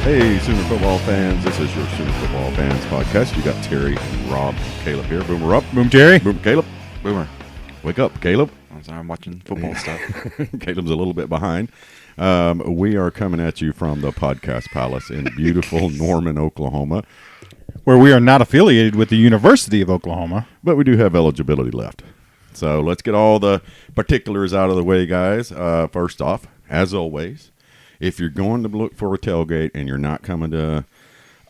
Hey, Sooner football fans. This is your Sooner football fans podcast. You got Terry and Rob and Caleb here. Boomer up. Boom, Terry. Boom, Caleb. Boomer. Wake up, Caleb. I'm sorry, I'm watching football stuff. Caleb's a little bit behind. We are coming at you from the Podcast Palace in beautiful Norman, Oklahoma. Where we are not affiliated with the University of Oklahoma. But we do have eligibility left. So let's get all the particulars out of the way, guys. First off, as always, if you're going to look for a tailgate and you're not coming to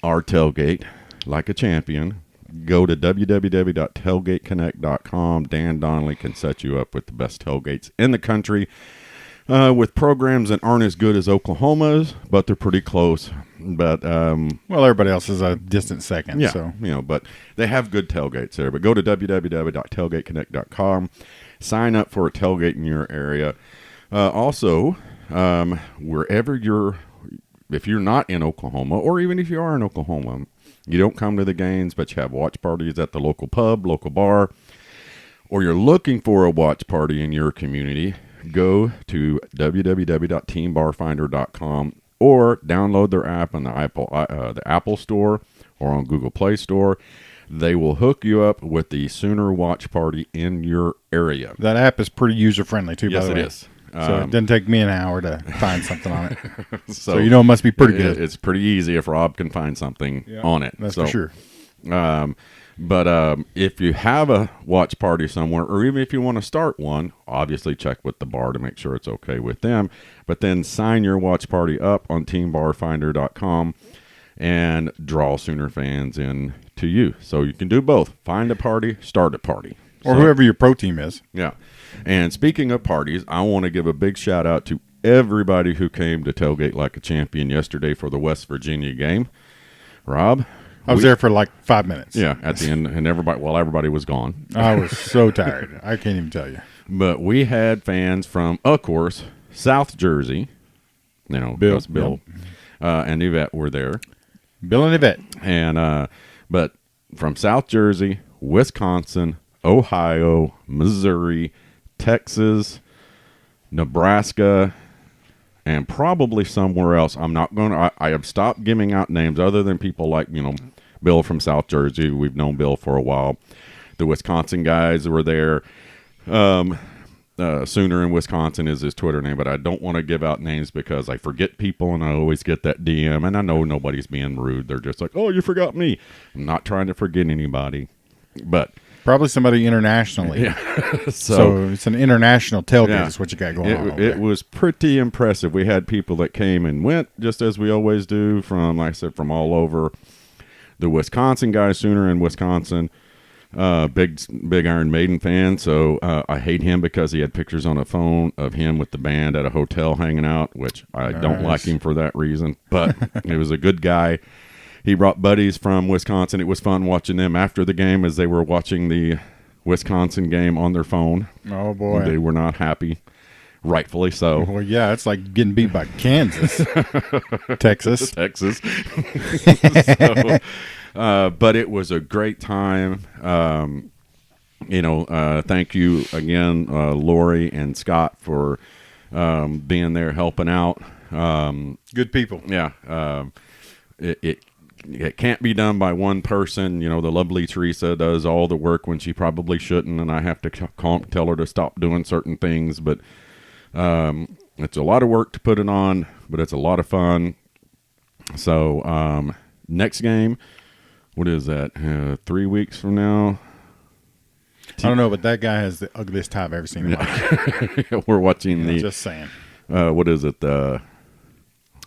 our tailgate like a champion, go to www.tailgateconnect.com. Dan Donnelly can set you up with the best tailgates in the country with programs that aren't as good as Oklahoma's, but they're pretty close. But well, everybody else is a distant second. yeah, So. but they have good tailgates there. But go to www.tailgateconnect.com. Sign up for a tailgate in your area. Also, wherever if you're not in Oklahoma, or even if you are in Oklahoma, you don't come to the games, but you have watch parties at the local pub, local bar, or you're looking for a watch party in your community, go to www.teambarfinder.com or download their app on the Apple Store or on Google Play Store. They will hook you up with the Sooner watch party in your area. That app is pretty user-friendly, too, by the way. Yes, it is. So it doesn't take me an hour to find something on it. So you know it must be pretty good. It's pretty easy if Rob can find something on it. That's for sure. But if you have a watch party somewhere, or even if you want to start one, obviously check with the bar to make sure it's okay with them. But then sign your watch party up on teambarfinder.com and draw Sooner fans in to you. So you can do both. Find a party, start a party. Or whoever your pro team is. Yeah. And speaking of parties, I want to give a big shout out to everybody who came to Tailgate Like a Champion yesterday for the West Virginia game. Rob? I was there for like 5 minutes. Yeah, at the end, and everybody was gone. I was so tired. I can't even tell you. But we had fans from, of course, South Jersey. You know, Bill and Yvette were there. Bill and Yvette. And but from South Jersey, Wisconsin, Ohio, Missouri, Texas, Nebraska, and probably somewhere else. I'm not going to, I have stopped giving out names other than people like, Bill from South Jersey. We've known Bill for a while. The Wisconsin guys were there. Sooner in Wisconsin is his Twitter name, but I don't want to give out names because I forget people and I always get that DM, and I know nobody's being rude. They're just like, oh, you forgot me. I'm not trying to forget anybody, but probably somebody internationally. Yeah. so it's an international tailgate is what you got going on. It was pretty impressive. We had people that came and went, just as we always do, from, like I said, from all over. The Wisconsin guy, Sooner in Wisconsin, big Iron Maiden fan. So I hate him because he had pictures on a phone of him with the band at a hotel hanging out, which I don't like him for that reason. But he was a good guy. He brought buddies from Wisconsin. It was fun watching them after the game as they were watching the Wisconsin game on their phone. Oh, boy. They were not happy, rightfully so. Well, yeah, it's like getting beat by Kansas. Texas. So, but it was a great time. Thank you again, Lori and Scott, for being there helping out. Good people. Yeah. It can't be done by one person. The lovely Teresa does all the work when she probably shouldn't, and I have to tell her to stop doing certain things. But it's a lot of work to put it on, but it's a lot of fun. So next game, what is that? 3 weeks from now? I don't know, but that guy has the ugliest tie I've ever seen in my life. We're watching Just saying. What is it?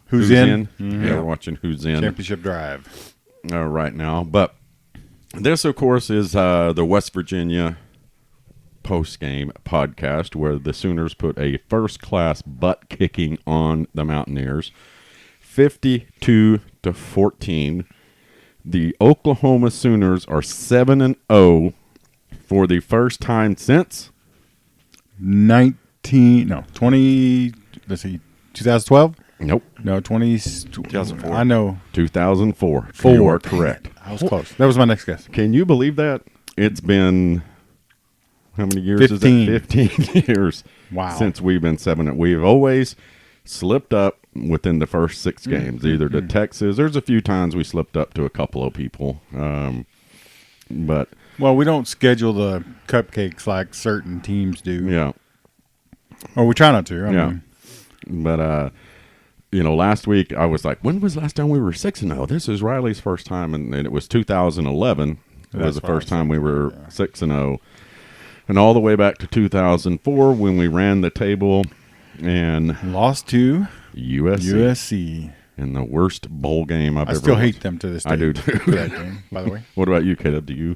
Who's in? Mm-hmm. Yeah, we're watching Who's In. Championship Drive. Right now. But this, of course, is the West Virginia post-game podcast where the Sooners put a first-class butt-kicking on the Mountaineers. 52-14. The Oklahoma Sooners are 7-0 for the first time since 2012? Nope. No, 2004. I know. 2004. Four. You are correct. I was close. That was my next guess. Can you believe that? It's been, how many years 15. is it? 15 years. Wow. Since we've been 7. We've always slipped up, within the first 6 games, either to Texas. There's a few times we slipped up to a couple of people, but Well, we don't schedule the cupcakes like certain teams do. yeah, Or we try not to. I yeah. mean, But last week I was like, when was the last time we were 6-0? This is Riley's first time, and it was 2011. It was the first time we were 6-0, and all the way back to 2004 when we ran the table and lost to USC in the worst bowl game I've I ever. still hate them to this day. I do too. For that game, by the way. What about you, Caleb? You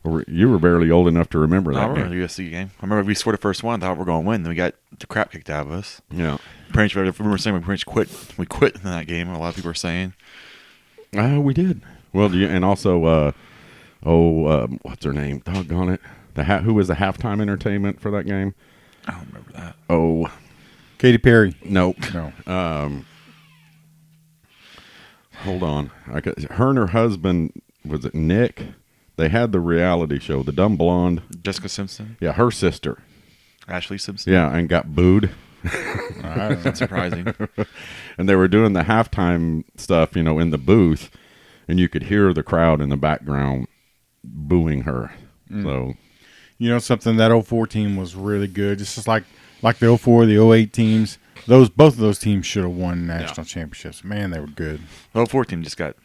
were barely old enough to remember I that remember game. the USC game. I remember we scored the first one, thought we were going to win, then we got the crap kicked out of us. Yeah. Pretty much, we were saying we pretty much quit. We quit in that game. A lot of people were saying. We did. Well, and also, what's her name? Doggone it. Who was the halftime entertainment for that game? I don't remember that. Oh, Katy Perry. nope. No. Hold on. Her and her husband, was it Nick? They had the reality show, the dumb blonde. Jessica Simpson, Yeah, her sister. Ashley Simpson. Yeah, and got booed. That's surprising. And they were doing the halftime stuff, in the booth, and you could hear the crowd in the background booing her. So, Something, that 04 team was really good. It's just like the 04, the 08 teams. Both of those teams should have won national championships. Man, they were good. The 04 team just got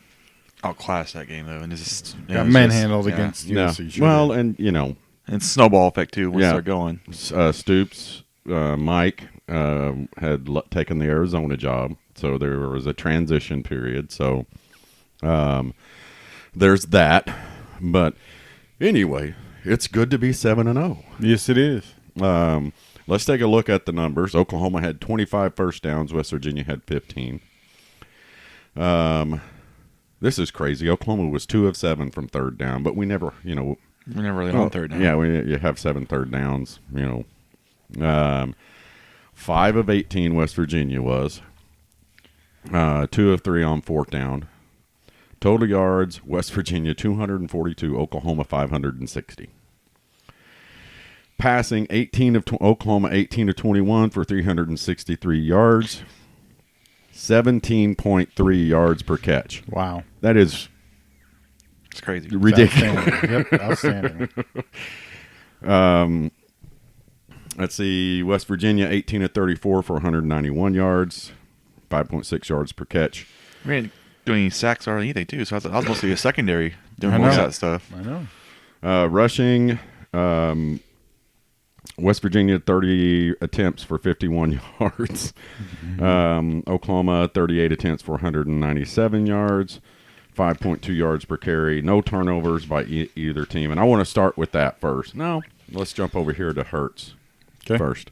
outclassed that game though, and it's just Got manhandled against USC. Sure well, did. and and snowball effect too. Once Yeah. they're going, Stoops, Mike had taken the Arizona job, so there was a transition period. So there's that. But anyway, it's good to be 7-0. Yes, it is. Let's take a look at the numbers. Oklahoma had 25 first downs. West Virginia had 15. This is crazy. Oklahoma was 2 of 7 from third down, but we never, we never really on third down. Yeah, you have 7 third downs. 5 of 18 West Virginia was. 2 of 3 on fourth down. Total yards, West Virginia 242, Oklahoma 560. Passing Oklahoma 18 of 21 for 363 yards. 17.3 yards per catch. Wow. That is It's crazy. ridiculous. Outstanding. Yep, outstanding. Let's see. West Virginia 18 of 34 for 191 yards. 5.6 yards per catch. We didn't do any sacks or anything too, so I was mostly a secondary doing I most of know. that stuff. I know. Rushing, West Virginia 30 attempts for 51 yards. Oklahoma 38 attempts for 197 yards. 5.2 yards per carry. No turnovers by either team. And I want to start with that first. No, let's jump over here to Hurts first.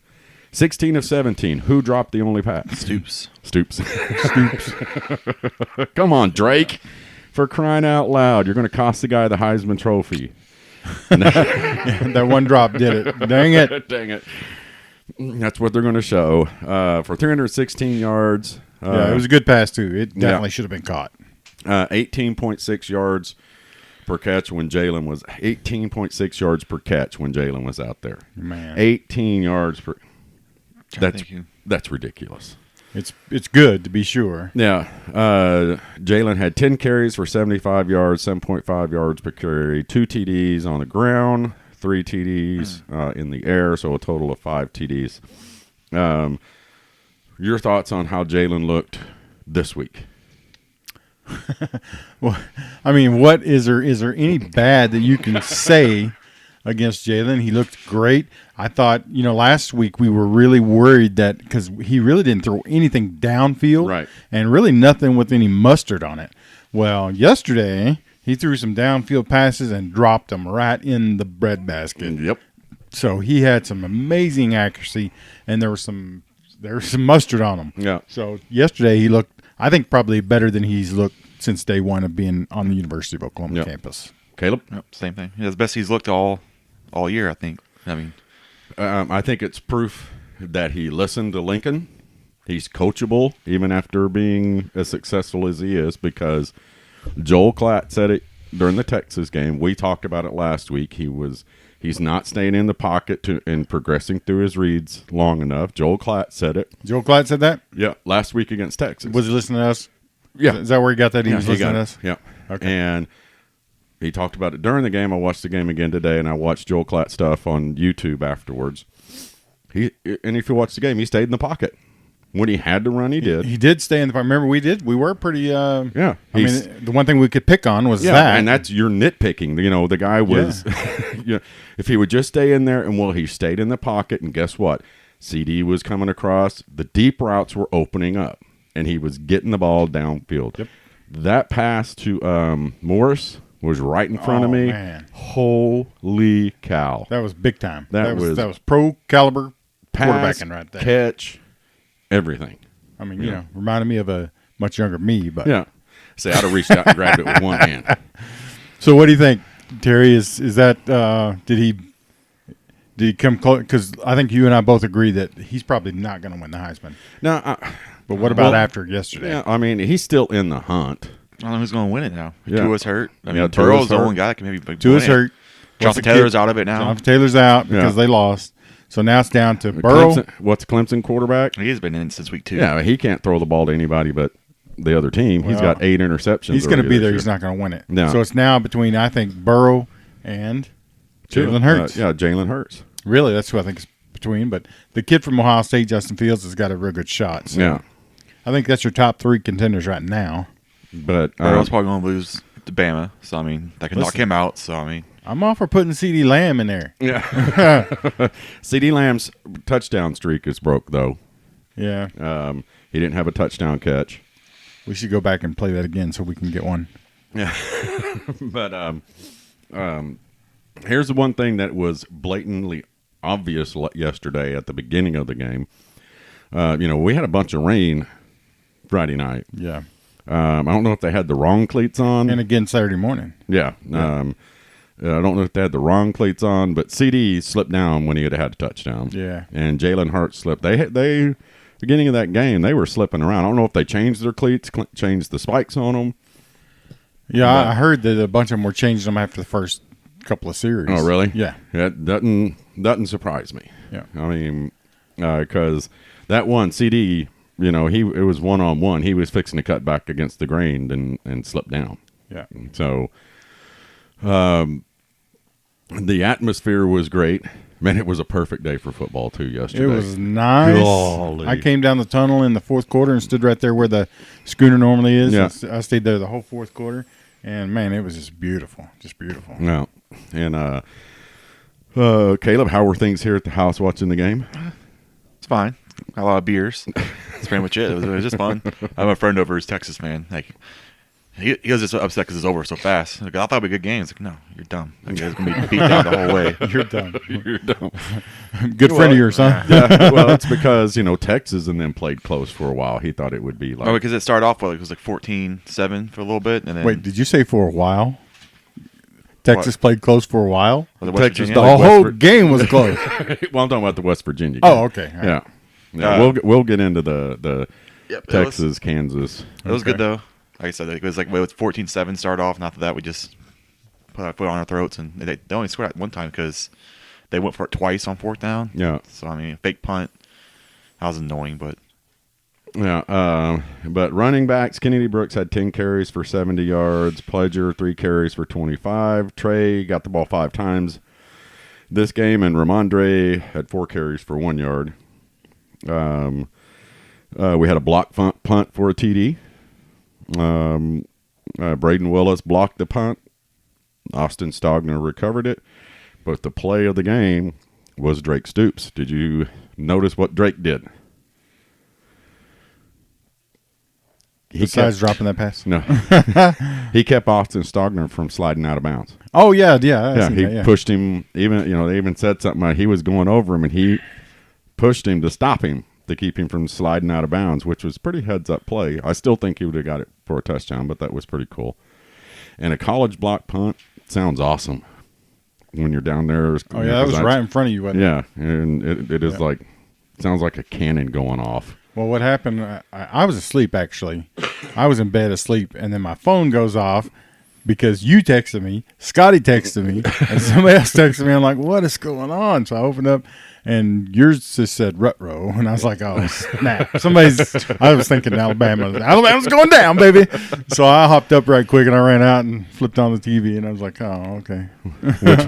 16 of 17. Who dropped the only pass? Stoops. Stoops. Come on, Drake. For crying out loud. You're going to cost the guy the Heisman Trophy. That one drop did it. Dang it. Dang it. That's what they're going to show. For 316 yards. Yeah, it was a good pass, too. It definitely should have been caught. 18.6 yards per catch when Jalen was 18.6 yards per catch when Jalen was out there. Man. 18 yards per. That's ridiculous. It's good, to be sure. Yeah. Jalen had 10 carries for 75 yards, 7.5 yards per carry, 2 TDs on the ground, 3 TDs in the air, so a total of 5 TDs. Your thoughts on how Jalen looked this week? Well, I mean, what is there any bad that you can say against Jalen? He looked great. I thought, last week we were really worried that because he really didn't throw anything downfield, Right. and really nothing with any mustard on it. Well, yesterday he threw some downfield passes and dropped them right in the breadbasket. Yep. So he had some amazing accuracy, and there was some mustard on him. Yeah. So yesterday he looked, I think, probably better than he's looked since day one of being on the University of Oklahoma campus. Caleb? Yep, same thing. That's the best he's looked all year, I think. I mean, I think it's proof that he listened to Lincoln. He's coachable even after being as successful as he is, because Joel Klatt said it during the Texas game. We talked about it last week. He He's not staying in the pocket and progressing through his reads long enough. Joel Klatt said it. Joel Klatt said that? Yeah, last week against Texas. Was he listening to us? Yeah. Is that where he got that? He was listening to us? Yeah. Okay. And he talked about it during the game. I watched the game again today, and I watched Joel Klatt stuff on YouTube afterwards. And if you watch the game, he stayed in the pocket. When he had to run, he did. He did stay in the pocket. Remember, we were pretty. Yeah. I mean, the one thing we could pick on was that. And that's your nitpicking. You know, the guy was, if he would just stay in there, and he stayed in the pocket, and guess what? CD was coming across. The deep routes were opening up, and he was getting the ball downfield. Yep. That pass to Morris was right in front of me. Man. Holy cow. That was big time. That was pro caliber pass, quarterbacking right there. Catch, everything. I mean, reminded me of a much younger me. But Yeah. Say, I'd have reached out and grabbed it with one hand. So what do you think, Terry? Is that did he come close? Because I think you and I both agree that he's probably not going to win the Heisman. No, But what about after yesterday? yeah, I mean, he's still in the hunt. I don't know who's going to win it now. Yeah. Tua's hurt. I mean, Yeah, Burrow's Tua's the hurt. only guy that can maybe Tua's win it. hurt. Jonathan Taylor's out of it now. Jonathan Taylor's out because they lost. So now it's down to Burrow. What's Clemson quarterback? He has been in since week 2. Yeah, he can't throw the ball to anybody but the other team. He's Well, got 8 interceptions. He's going to already be this there. year. He's not going to win it. No. So it's now between, I think, Burrow and Jalen Hurts. Jalen Hurts. Really, that's who I think is between. But the kid from Ohio State, Justin Fields, has got a real good shot. So Yeah. I think that's your top 3 contenders right now. But Burrow's probably going to lose to Bama. So, I mean, that can knock him out. So, I mean. I'm all for putting CeeDee Lamb in there. yeah. CD Lamb's touchdown streak is broke, though. Yeah. He didn't have a touchdown catch. We should go back and play that again so we can get one. Yeah. But here's the one thing that was blatantly obvious yesterday at the beginning of the game. We had a bunch of rain Friday night. Yeah. I don't know if they had the wrong cleats on. And again Saturday morning. Yeah. I don't know if they had the wrong cleats on, but CD slipped down when he had a touchdown. Yeah. And Jalen Hurts slipped. They beginning of that game, they were slipping around. I don't know if they changed their cleats, changed the spikes on them. Yeah, I heard that a bunch of them were changing them after the first couple of series. Oh, really? Yeah. That doesn't surprise me. Yeah. I mean, because that one CD, it was 1-on-1. He was fixing to cut back against the grain and slipped down. Yeah. So, the atmosphere was great. Man, it was a perfect day for football too yesterday. It was nice. Golly. I came down the tunnel in the fourth quarter and stood right there where the schooner normally is. Yeah. I stayed there the whole fourth quarter, and man, it was just beautiful, Yeah. And Caleb, how were things here at the house watching the game? It's fine. Got a lot of beers. That's pretty much it. It was just fun. I have a friend over who's Texas fan. Like, he was just upset because it's over so fast. Like, I thought it'd be a good game. It's like, no, you're dumb. Like, it's going to be beat down the whole way. You're done. You're dumb. Good friend of yours, huh? Yeah. Well, it's because, Texas and then played close for a while. He thought it would be like. Oh, because it started off with, it was like 14-7 for a little bit. And then Wait, did you say for a while? Texas played close for a while? Was it West Texas Virginia? thought- The West whole Vir- game was close. Well, I'm talking about the West Virginia game. Oh, okay. All right. Yeah. We'll get into the Yep, Texas, Kansas. It was good, though. Like I said, it was like with 14-7 start off, and after that, we just put our foot on our throats, and they only scored at one time because they went for it twice on 4th down. Yeah. So, I mean, fake punt. That was annoying, but. Yeah. But running backs, Kennedy Brooks had 10 carries for 70 yards. Pledger, 3 carries for 25. Trey got the ball 5 times this game, and Ramondre had 4 carries for 1 yard. We had a block punt for a TD. Braden Willis blocked the punt. Austin Stogner recovered it. But the play of the game was Drake Stoops. Did you notice what Drake did? Besides dropping that pass? No. He kept Austin Stogner from sliding out of bounds. Oh, yeah. I seen He that, pushed him. Even they even said something like he was going over him, and he pushed him to stop him, to keep him from sliding out of bounds, which was pretty heads-up play. I still think he would have got it for a touchdown, but that was pretty cool. And a college block punt sounds awesome when you're down there. Oh, yeah, that was right in front of you, wasn't it? Yeah, and it is like, sounds like a cannon going off. Well, what happened, I was asleep, actually. I was in bed asleep, and then my phone goes off, because you texted me, Scotty texted me, and somebody else texted me. I'm like, what is going on? So I opened up, and yours just said Rutro, and I was like, oh, snap. I was thinking Alabama. Alabama's going down, baby. So I hopped up right quick, and I ran out and flipped on the TV, and I was like, oh, okay.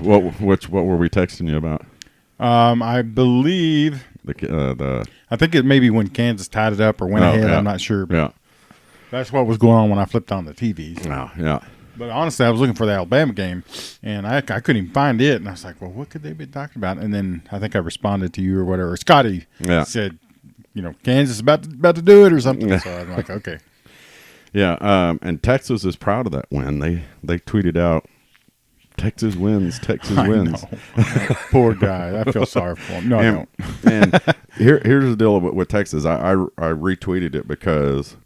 What were we texting you about? I believe I think it maybe when Kansas tied it up or went ahead. Yeah. I'm not sure. But Yeah. that's what was going on when I flipped on the TVs. Oh, yeah. But honestly, I was looking for the Alabama game, and I couldn't even find it. And I was like, well, what could they be talking about? And then I think I responded to you or whatever. Scotty said, Kansas is about to do it or something. So I'm like, okay. Yeah, and Texas is proud of that win. They tweeted out, Texas wins, Texas wins. Poor guy. I feel sorry for him. No, I don't. And here's the deal with Texas. I retweeted it because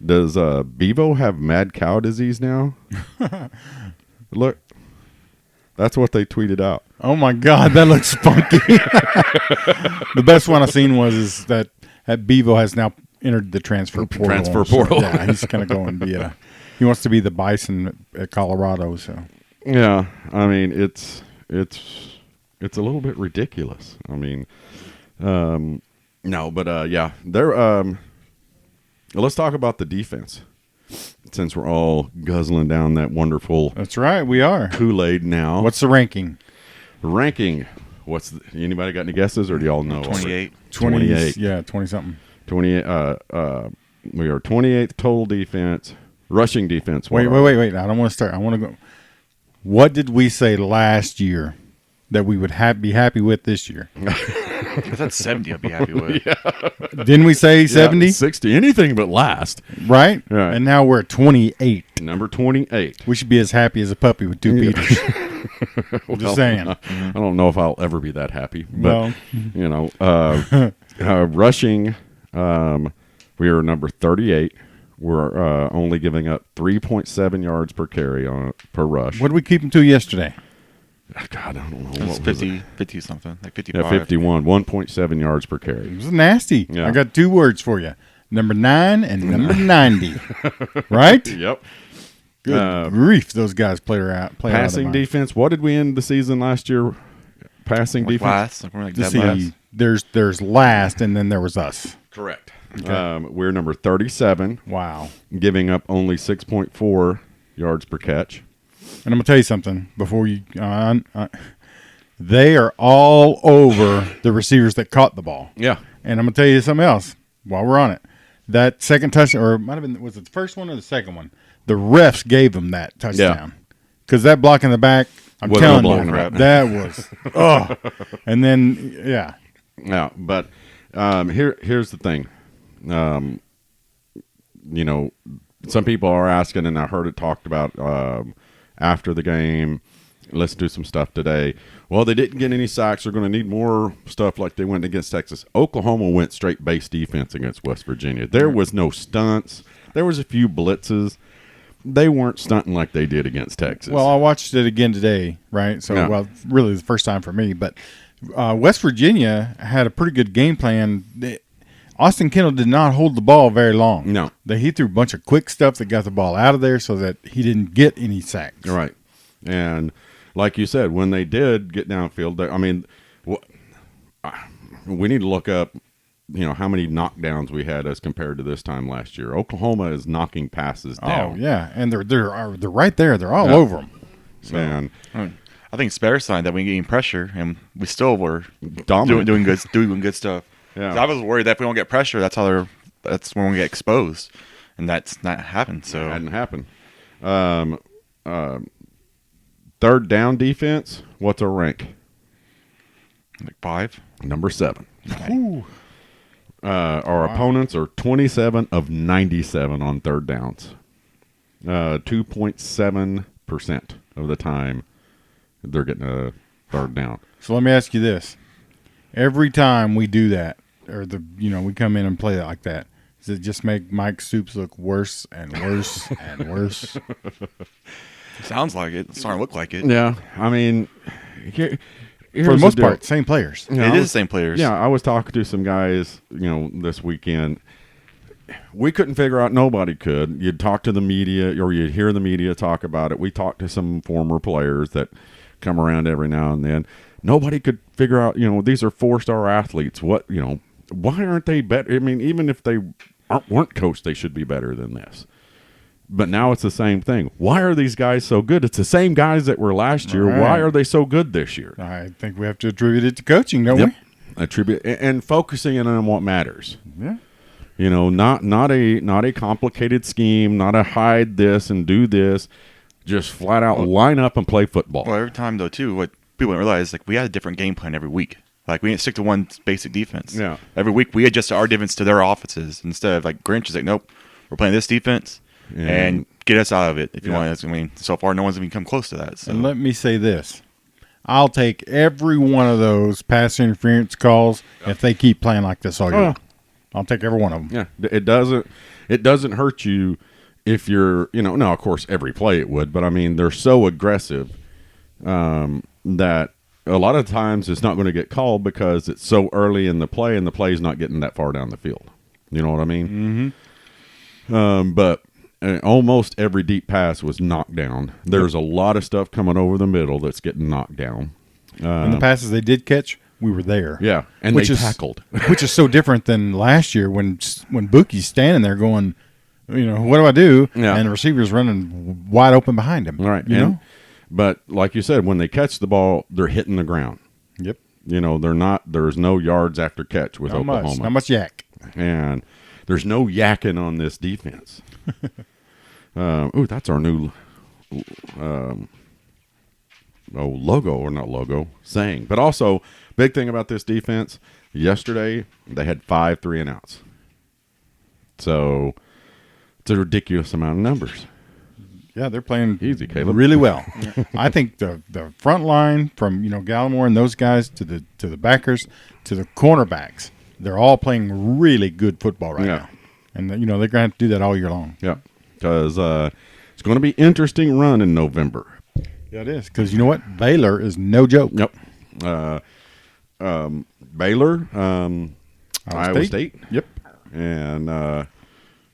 does Bevo have mad cow disease now? Look, that's what they tweeted out. Oh, my God. That looks funky. The best one I've seen is that Bevo has now entered the transfer portal. So, yeah, he's kind of going to be he wants to be the Bison at Colorado. So yeah, I mean it's a little bit ridiculous. I mean, no, but yeah, they're. Let's talk about the defense, since we're all guzzling down that wonderful. That's right, we are Kool-Aid now. What's the ranking? Anybody got any guesses, or do y'all know? 28. 28. Yeah, 20 something. 28. We are 28th total defense. Rushing defense. Wait. I don't want to start. I want to go. What did we say last year that we would be happy with this year? If that's 70, I'd be happy with. Yeah. Didn't we say 70? 60. Anything but last. Right? Right. And now we're at 28. Number 28. We should be as happy as a puppy with two Peters. Just saying. I don't know if I'll ever be that happy. But, rushing, we are number 38. We're only giving up 3.7 yards per carry per rush. What did we keep them to yesterday? God, I don't know. It was What was 50 something, like 55. Yeah, 51. 1.7 yards per carry. It was nasty. Yeah. I got two words for you. Number 9 and number 90. Right? Yep. Good grief, those guys play out. Passing defense. What did we end the season last year? Passing Like defense. last, we're like Just dead see, last. there's last, and then there was us. Correct. Okay. We're number 37, Wow. giving up only 6.4 yards per catch. And I'm going to tell you something before you they are all over the receivers that caught the ball. Yeah. And I'm going to tell you something else while we're on it. That second touchdown, or it might have been, was it the first one or the second one? The refs gave them that touchdown. Because that block in the back, I'm Wasn't telling a you, block. that was, And then, yeah. Yeah, but here's the thing. Some people are asking, and I heard it talked about after the game. Let's do some stuff today. Well, they didn't get any sacks. They're going to need more stuff like they went against Texas. Oklahoma went straight base defense against West Virginia. There was no stunts. There was a few blitzes. They weren't stunting like they did against Texas. Well, I watched it again today, right? So, Yeah. really the first time for me. But West Virginia had a pretty good game plan. Austin Kendall did not hold the ball very long. No. He threw a bunch of quick stuff that got the ball out of there so that he didn't get any sacks. Right. And like you said, when they did get downfield, we need to look up, how many knockdowns we had as compared to this time last year. Oklahoma is knocking passes down. Oh, yeah. And they're right there. They're all over them. So, And I think Spare signed that we getting pressure, and we still were dominant. doing good stuff. Yeah. 'Cause I was worried that if we don't get pressure, that's when we get exposed, and that's not happened. So It hadn't happened. Third down defense, what's our rank? like 5. Number 7. Ooh. Our opponents are 27 of 97 on third downs. 2.7% of the time they're getting a third down. So let me ask you this. Every time we do that, or we come in and play it like that, does it just make Mike Stoops look worse and worse and worse? Sounds like it. It's starting to look like it. Yeah, I mean, here's For the most deal. part, same players. You know, It is the same players. Yeah, I was talking to some guys, this weekend. we couldn't figure out. Nobody could. You'd talk to the media, or you'd hear the media talk about it. We talked to some former players that come around every now and then. Nobody could figure out. These are 4-star athletes. What why aren't they better? I mean, even if they weren't coached, they should be better than this. But now it's the same thing. Why are these guys so good? It's the same guys that were last year. Right. Why are they so good this year? I think we have to attribute it to coaching, don't we? Attribute and focusing in on what matters. Yeah. Not a complicated scheme, not a hide this and do this. Just flat out line up and play football. Well, every time though, too, what people don't realize, like we had a different game plan every week. Like we didn't stick to one basic defense. Yeah. Every week we adjusted our defense to their offenses instead of like Grinch is like, nope, we're playing this defense and get us out of it if you want. I mean, so far no one's even come close to that. So. And let me say this. I'll take every one of those pass interference calls if they keep playing like this all year long. I'll take every one of them. Yeah, it doesn't hurt you if you're, no, of course every play it would, but I mean they're so aggressive that a lot of times it's not going to get called because it's so early in the play and the play's not getting that far down the field. You know what I mean? Mm-hmm. But almost every deep pass was knocked down. There's a lot of stuff coming over the middle that's getting knocked down. And the passes they did catch, we were there. Yeah, and they tackled. Which is so different than last year when Bookie's standing there going, what do I do? Yeah. And the receiver's running wide open behind him. Right. But like you said, when they catch the ball, they're hitting the ground. Yep. They're not. There's no yards after catch with Oklahoma. Not much yak. And there's no yakking on this defense. That's our new logo, or not logo, saying. But also, big thing about this defense, yesterday they had 5 3-and-outs. So it's a ridiculous amount of numbers. Yeah, they're playing easy, Caleb. Really well. I think the front line from Gallimore and those guys to the backers to the cornerbacks, they're all playing really good football right now. And they're going to have to do that all year long. Yeah, because it's going to be interesting run in November. Yeah, it is. Because you know what? Baylor is no joke. Yep. Baylor, Iowa State. Yep. And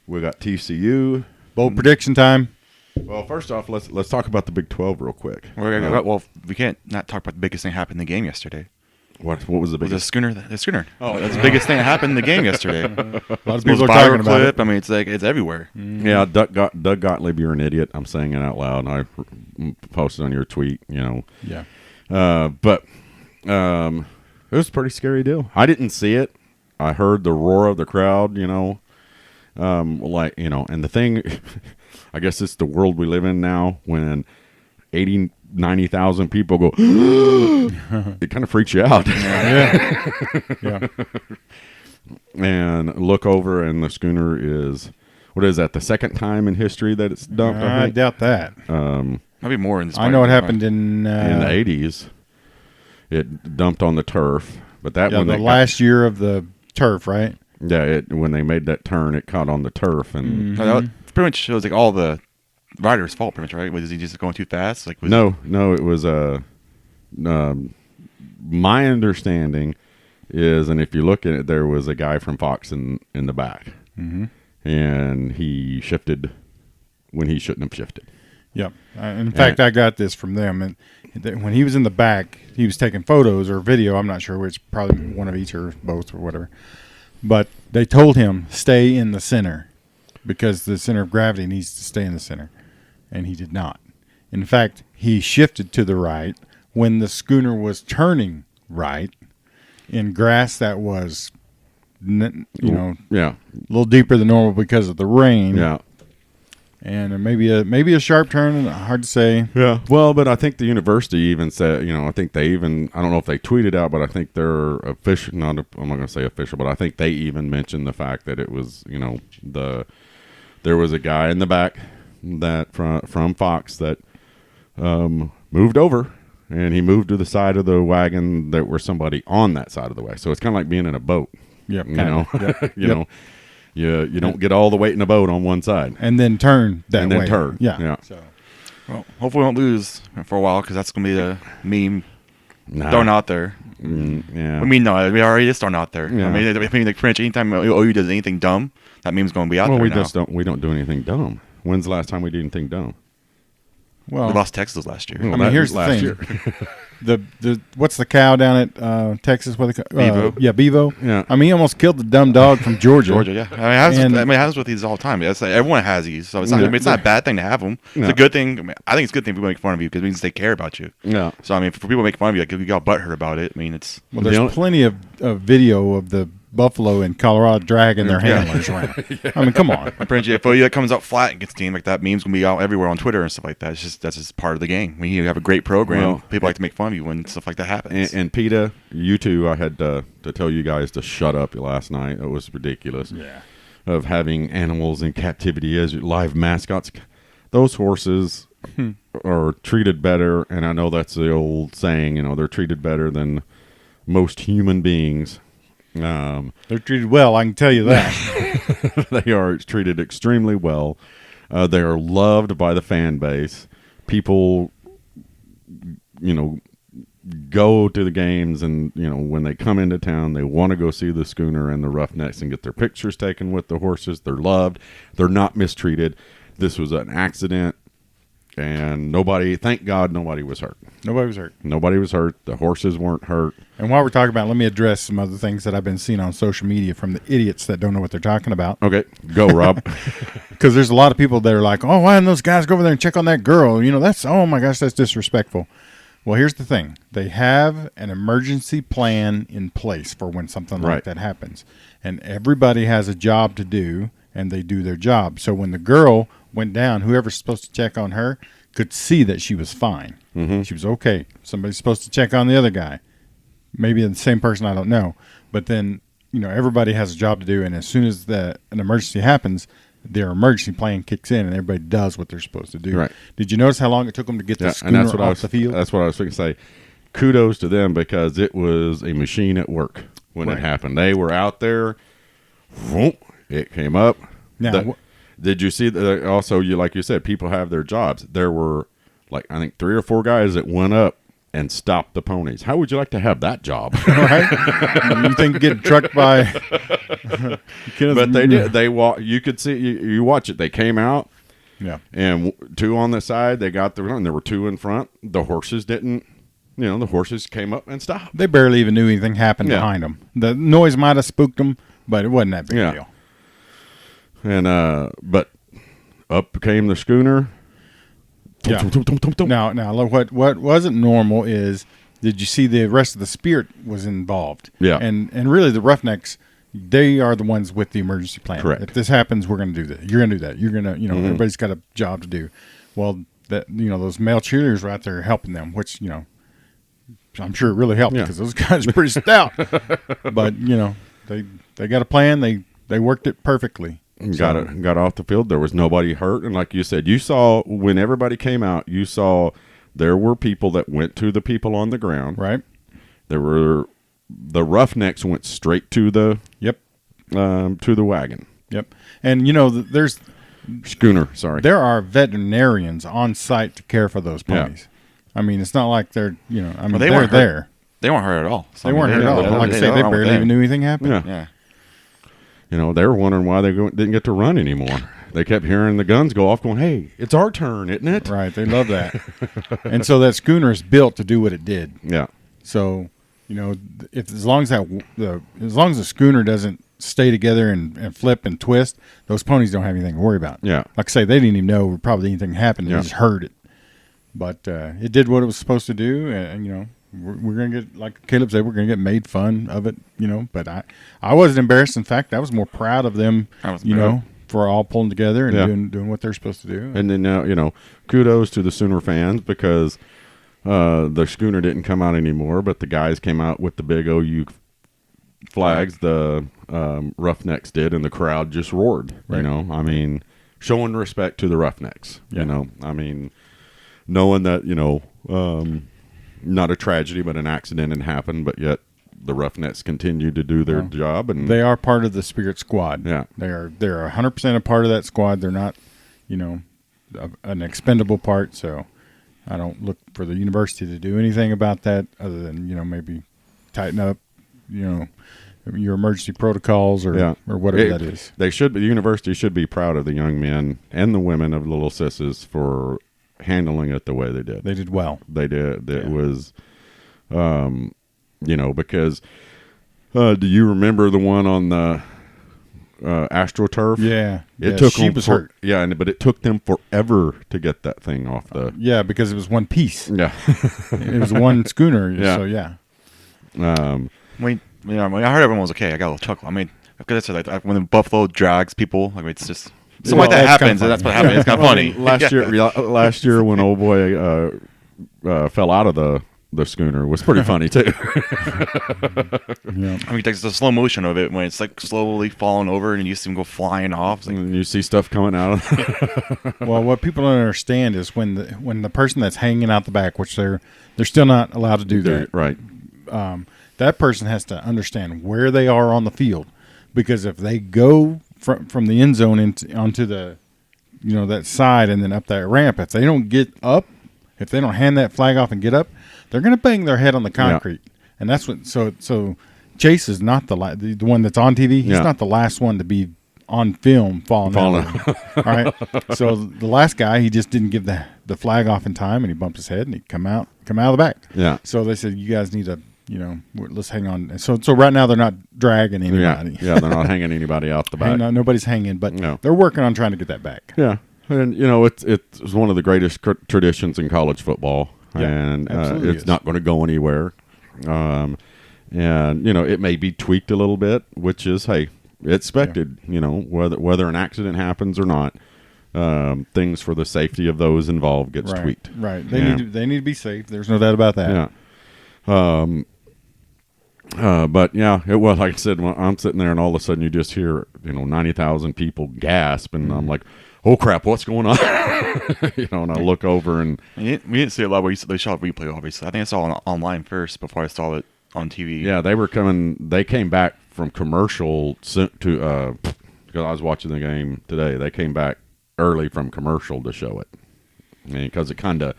we got TCU. Bold prediction time. Well, first off, let's talk about the Big 12 real quick. Well, we can't not talk about the biggest thing that happened in the game yesterday. What was the biggest? The Schooner. Oh, that's the biggest thing that happened in the game yesterday. A lot of people are talking about it. I mean, it's everywhere. Mm-hmm. Yeah, Doug Gottlieb, you're an idiot. I'm saying it out loud. I posted on your tweet. Yeah. But it was a pretty scary deal. I didn't see it. I heard the roar of the crowd. And the thing. I guess it's the world we live in now when 80, 90,000 people go, it kind of freaks you out. Yeah. And look over, and the Schooner is, what is that, the second time in history that it's dumped? I doubt that. Maybe more in this. I know it happened in the 80s. It dumped on the turf. But that when the last year of the turf, right? Yeah, when they made that turn, it caught on the turf. And pretty much shows like all the rider's fault, pretty much, right? Was he just going too fast? No, it was my understanding is, and if you look at it, there was a guy from Fox in the back, and he shifted when he shouldn't have shifted. Yep. In fact, I got this from them, and when he was in the back, he was taking photos or video. I'm not sure which, probably one of each or both or whatever. But they told him stay in the center, because the center of gravity needs to stay in the center, and he did not. In fact, he shifted to the right when the Schooner was turning right in grass that was, a little deeper than normal because of the rain. Yeah, and maybe a sharp turn. Hard to say. Yeah. Well, but I think the university even said, I think they even, I don't know if they tweeted out, but I think they're official. I'm not going to say official, but I think they even mentioned the fact that it was, there was a guy in the back that from Fox that moved over, and he moved to the side of the wagon that were somebody on that side of the way. So it's kind of like being in a boat. Yep. You don't get all the weight in a boat on one side. And then turn that way. Turn. Yeah. So, well, hopefully we won't lose for a while, because that's going to be a meme thrown out there. Yeah. I mean, no, we already is starting out there. Yeah. I mean, like French. Anytime OU does anything dumb, that meme's going to be out Well, there we now. just don't do anything dumb. When's the last time we did anything dumb? Well, We lost Texas last year. Well, I mean, that here's the last thing. year. The what's the cow down at Texas? What Bevo. Yeah, Bevo. Yeah. I mean, he almost killed the dumb dog from Georgia. Georgia, yeah. It happens with these all the time. It's like everyone has these, so it's not. Yeah. I mean, it's not a bad thing to have them. It's No. a good thing. I mean, I think it's a good thing people make fun of you because it means they care about you. Yeah. So I mean, for people to make fun of you, like, you got butthurt about it. I mean, it's Well, The there's only- plenty of video of the buffalo in Colorado dragging their handlers around. I mean, come on. I'm pretty sure if OU that comes out flat and gets team like that, memes gonna be out everywhere on Twitter and stuff like that. That's just part of the game. When you have a great program, Well, people like to make fun of you when stuff like that happens. And PETA, you two, I had to tell you guys to shut up last night. It was ridiculous. Yeah. Of having animals in captivity as live mascots. Those horses are treated better, and I know that's the old saying, they're treated better than most human beings. They're treated well, I can tell you that. They are treated extremely well. They are loved by the fan base. People, go to the games, and when they come into town, they want to go see the Schooner and the Roughnecks and get their pictures taken with the horses. They're loved. They're not mistreated. This was an accident, and thank God, nobody was hurt. Nobody was hurt. Nobody was hurt. The horses weren't hurt. And while we're talking about it, let me address some other things that I've been seeing on social media from the idiots that don't know what they're talking about. Okay, go, Rob. Because there's a lot of people that are like, oh, why didn't those guys go over there and check on that girl? Oh my gosh, that's disrespectful. Well, here's the thing. They have an emergency plan in place for when something like Right. that happens. And everybody has a job to do, and they do their job. So when the girl went down, whoever's supposed to check on her could see that she was fine. Mm-hmm. She was okay. Somebody's supposed to check on the other guy. Maybe the same person, I don't know. But then, everybody has a job to do, and as soon as an emergency happens, their emergency plan kicks in, and everybody does what they're supposed to do. Right. Did you notice how long it took them to get the Yeah, Schooner and that's what off the field? That's what I was going to say. Kudos to them because it was a machine at work when Right. it happened. They were out there. Whoop, it came up. Now, Did you see that? Also, like you said, people have their jobs. There were, I think 3 or 4 guys that went up and stopped the ponies. How would you like to have that job? right? You think getting trucked by? But they did. They walk. You could see. You watch it. They came out. Yeah. And 2 on the side. They got the run. There were 2 in front. The horses didn't. The horses came up and stopped. They barely even knew anything happened Yeah. behind them. The noise might have spooked them, but it wasn't that big Yeah. a deal. And but up came the Schooner. Yeah. Now, look, what wasn't normal is, did you see the rest of the Spirit was involved? Yeah. And really the Roughnecks, they are the ones with the emergency plan. Correct. If this happens, we're going to do this. You're going to do that. You're going to, everybody's got a job to do. Well, those male cheerleaders were out there helping them, which, I'm sure it really helped Yeah. because those guys are pretty stout. But, they got a plan. They worked it perfectly. Got off the field. There was nobody hurt, and like you said, you saw when everybody came out. You saw there were people that went to the people on the ground. Right? There were the Roughnecks went straight to the Yep. to the wagon. Yep. And, there's Schooner. Sorry. there are veterinarians on site to care for those Yeah. ponies. I mean, it's not like they're, they they're weren't hurt. there. They weren't hurt at all. So, They weren't hurt at all. Like I say, they barely even knew anything happened. Yeah. Yeah. They were wondering why they didn't get to run anymore. They kept hearing the guns go off, going, "Hey, it's our turn, isn't it?" Right. They love that. And so that Schooner is built to do what it did. Yeah. So, as long as the Schooner doesn't stay together and flip and twist, those ponies don't have anything to worry about. Yeah. Like I say, they didn't even know probably anything happened. They Yeah. just heard it. But it did what it was supposed to do, and we're going to get, like Caleb said, we're going to get made fun of it, but I wasn't embarrassed. In fact, I was more proud of them, I was proud. for all pulling together and Yeah. doing what they're supposed to do. And then now, kudos to the Sooner fans because the Schooner didn't come out anymore, but the guys came out with the big OU flags. The Roughnecks did, and the crowd just roared. Right. I mean, showing respect to the Roughnecks. Yeah. I mean, knowing that not a tragedy, but an accident had happened, but yet the Roughnecks continue to do their job, and They are part of the Spirit Squad. Yeah. They're 100% a part of that squad. They're not, an expendable part. So I don't look for the university to do anything about that other than, maybe tighten up, your emergency protocols or whatever that is. The university should be proud of the young men and the women of Little Sisses for handling it the way they did. They did well. They did. It was, because do you remember the one on the AstroTurf? Yeah. It took she was hurt. Yeah, but it took them forever to get that thing off the. Yeah, because it was one piece. Yeah. It was one schooner. Yeah. So, yeah. I heard everyone was okay. I got a little chuckle. I mean, because it's like when the buffalo drags people, like it's just something like that happens, and that's what happened. It's kind of funny. Last year when old boy fell out of the schooner was pretty funny too. Yeah. I mean, it's the slow motion of it when it's like slowly falling over, and you see him go flying off. It's like, And you see stuff coming out of Well, what people don't understand is when the person that's hanging out the back, which they're still not allowed to do that, right. that person has to understand where they are on the field, because if they go from the end zone onto the that side and then up that ramp, if they don't get up, if they don't hand that flag off and get up, they're going to bang their head on the concrete. Yeah. And that's what so Chase is not the one that's on TV. He's not the last one to be on film falling. All right. So the last guy, he just didn't give the flag off in time, and he bumped his head and he come out of the back. Yeah. So they said, you guys need to let's hang on. So right now they're not dragging anybody. Yeah, they're not hanging anybody out the back. Nobody's hanging, but they're working on trying to get that back. Yeah, and it's one of the greatest traditions in college football, and it's not going to go anywhere. And it may be tweaked a little bit, which is it's expected. Yeah. Whether an accident happens or not. Things for the safety of those involved gets tweaked. Right. They need to be safe. There's no doubt about that. Yeah. But yeah, it was like I said. When I'm sitting there, and all of a sudden you just hear 90,000 people gasp, and I'm like, "Oh crap, what's going on?" And I look over, and we didn't see a lot where they shot replay. Obviously, I think I saw it online first before I saw it on TV. Yeah, they came back from commercial to because I was watching the game today. They came back early from commercial to show it, because the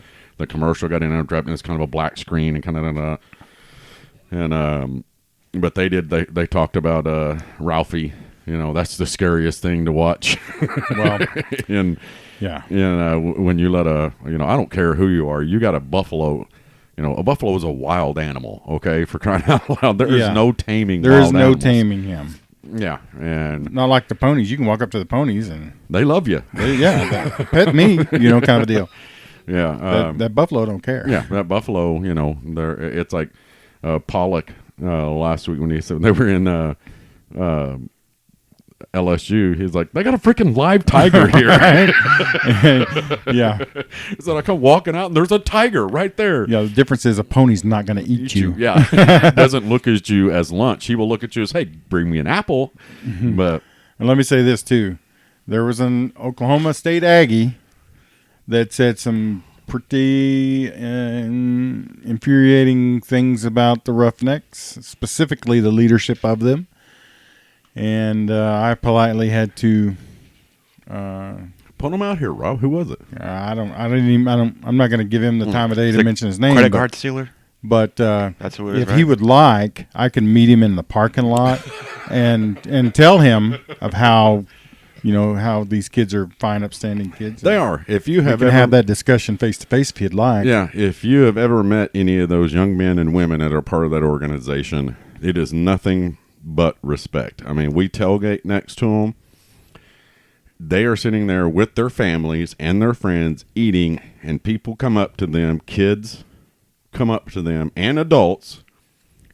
commercial got interrupted, and it's kind of a black screen and kind of. And but they talked about Ralphie. That's the scariest thing to watch. Well, and when you let I don't care who you are, you got a buffalo. A buffalo is a wild animal. Okay, for crying out loud, there is no taming. There is no taming him. Yeah, and not like the ponies. You can walk up to the ponies and they love you. Pet me, kind of a deal. Yeah, that buffalo don't care. Yeah, that buffalo. It's like. Pollock last week when he said they were in LSU, he's like, they got a freaking live tiger here. Yeah. He said, I come walking out and there's a tiger right there. Yeah, the difference is a pony's not going to eat you. Yeah. He doesn't look at you as lunch. He will look at you as, hey, bring me an apple. Mm-hmm. But and let me say this too. There was an Oklahoma State Aggie that said some pretty infuriating things about the Roughnecks, specifically the leadership of them. And I politely had to put him out here, Rob. Who was it? I'm not going to give him the time of day to mention his name. Credit card stealer. But that's who it is, if he would like, I can meet him in the parking lot and tell him of how. How these kids are fine, upstanding kids. They are. If you have have that discussion face to face, if you'd like. Yeah. If you have ever met any of those young men and women that are part of that organization, it is nothing but respect. I mean, we tailgate next to them. They are sitting there with their families and their friends eating, and people come up to them, kids come up to them, and adults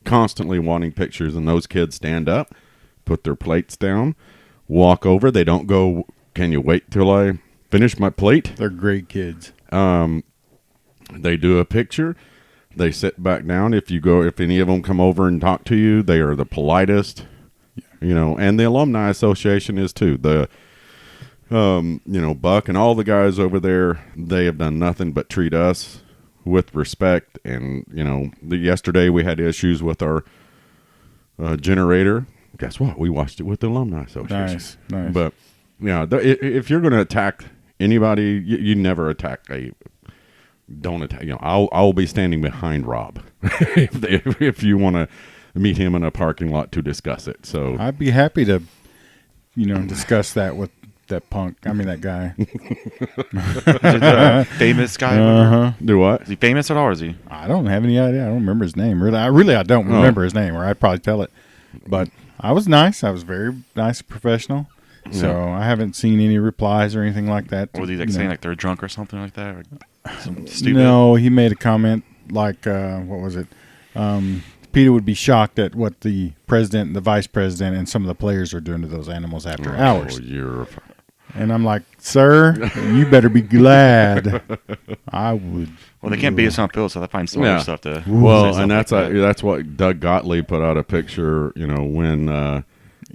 constantly wanting pictures, and those kids stand up, put their plates down, walk over. They don't go, can you wait till I finish my plate? They're great kids. They do a picture. They sit back down. If any of them come over and talk to you, they are the politest, and the Alumni Association is too. The, Buck and all the guys over there, they have done nothing but treat us with respect. And, yesterday we had issues with our generator. Guess what? We watched it with the Alumni Association. Nice. But, if you're going to attack anybody, you never attack a don't attack. I'll be standing behind Rob if you want to meet him in a parking lot to discuss it. So I'd be happy to, discuss that with that punk. I mean, that guy. Famous guy. Uh-huh. do what? Is he famous at all? Or is he? I don't have any idea. I don't remember his name. Really, I don't remember his name, or I'd probably tell it. But I was nice. I was very nice and professional. So Yeah. I haven't seen any replies or anything like that. Or was he saying like they're drunk or something like that? Or some stupid. No, he made a comment like, what was it? Peter would be shocked at what the president, the vice president, and some of the players are doing to those animals after hours. And I'm like, sir, you better be glad. I would. Well, they can't beat us on field, so they find some other stuff to. Well, say and something like that. that's what Doug Gottlieb put out a picture. When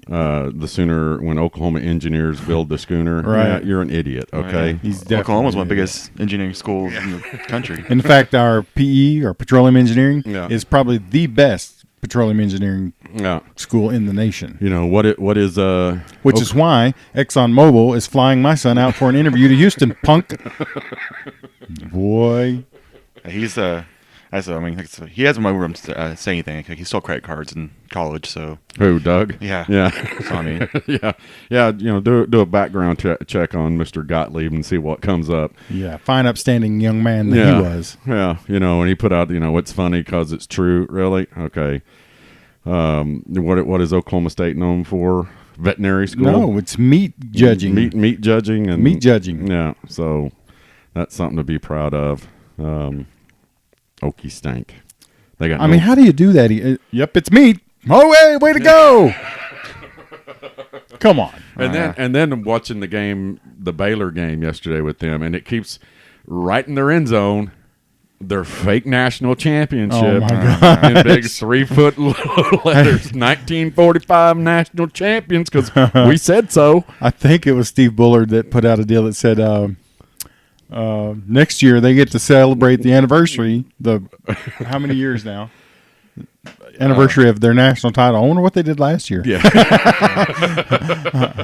when Oklahoma engineers build the schooner, Right. yeah, you're an idiot. Okay, Right. He's definitely. Oklahoma's one of the biggest engineering schools in the country. In fact, our PE, or petroleum engineering, Yeah. is probably the best petroleum engineering yeah. school in the nation. What is Which is why ExxonMobil is flying my son out for an interview to Houston, punk. Boy. He's he hasn't room to say anything. He stole credit cards in college, so who Doug? yeah. Yeah. So, I mean, yeah. Do a background check on Mr. Gottlieb and see what comes up. Yeah, fine, upstanding young man that he was. Yeah, and he put out, it's funny because it's true, really. Okay. What is Oklahoma State known for? Veterinary school? No, it's meat judging. Meat judging. And Meat judging. Yeah, so that's something to be proud of. Okie stank. They got. How do you do that? Yep, it's meat. Oh, way to go. Come on. And then watching the Baylor game yesterday with them, and it keeps right in their end zone. Their fake national championship. Oh, my God. In big 3-foot letters, 1945 national champions, because we said so. I think it was Steve Bullard that put out a deal that said next year they get to celebrate the anniversary. How many years now? Anniversary of their national title. I wonder what they did last year. Yeah.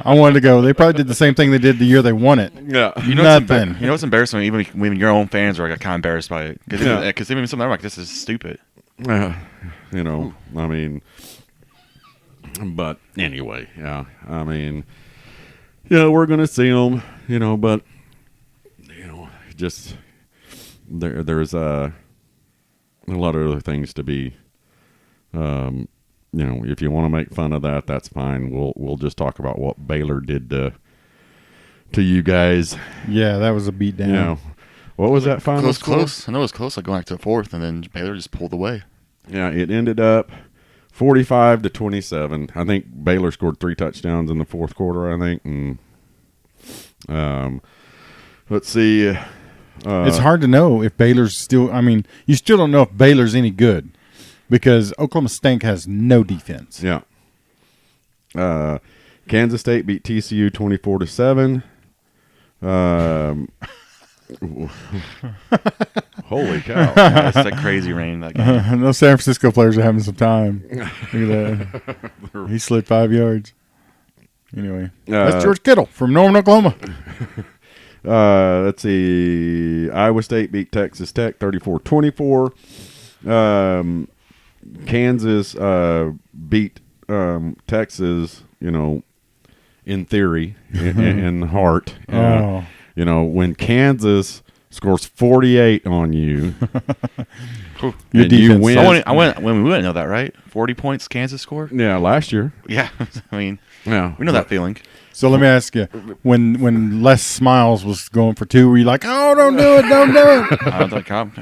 I wanted to go. They probably did the same thing they did the year they won it. Yeah. Nothing. What's embarrassing? Even when your own fans are kind of embarrassed by it, because even some of them are like, "This is stupid." But anyway, yeah. We're gonna see them, but just there's a lot of other things to be. If you want to make fun of that, that's fine. We'll just talk about what Baylor did to you guys. Yeah, that was a beatdown. What was that final score? Close. I know it was close, like going back to the fourth, and then Baylor just pulled away. Yeah, it ended up 45-27. I think Baylor scored 3 touchdowns in the fourth quarter, I think. And let's see. It's hard to know if Baylor's still. You still don't know if Baylor's any good because Oklahoma State has no defense. Yeah. Kansas State beat TCU 24-7. Holy cow! That's that crazy rain. That game. Those San Francisco players are having some time. Look at that. He slid 5 yards. Anyway, that's George Kittle from Norman, Oklahoma. Let's see. Iowa State beat Texas Tech 34-24. Kansas beat Texas, in theory, in heart. When Kansas scores 48 on you, Your defense. you win. We wouldn't know that, right? 40 points Kansas scored? Yeah, last year. Yeah. Yeah. We know that feeling. So let me ask you, when Les Smiles was going for 2, were you like, "Oh, don't do it, don't do it"? I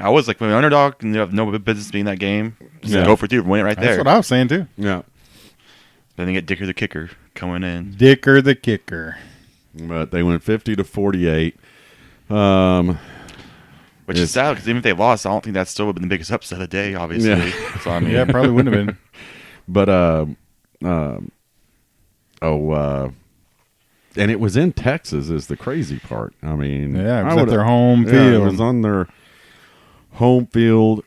was like, when the underdog and you have no business being that game, just go for 2, win it right there. That's what I was saying too. Yeah. Then they get Dicker the kicker coming in. Dicker the kicker. But they went 50-48. Which is sad because even if they lost, I don't think that still would have been the biggest upset of the day, obviously. Yeah. So, Yeah, probably wouldn't have been. But and it was in Texas is the crazy part. Yeah, it was at their home field. Yeah, it was on their home field.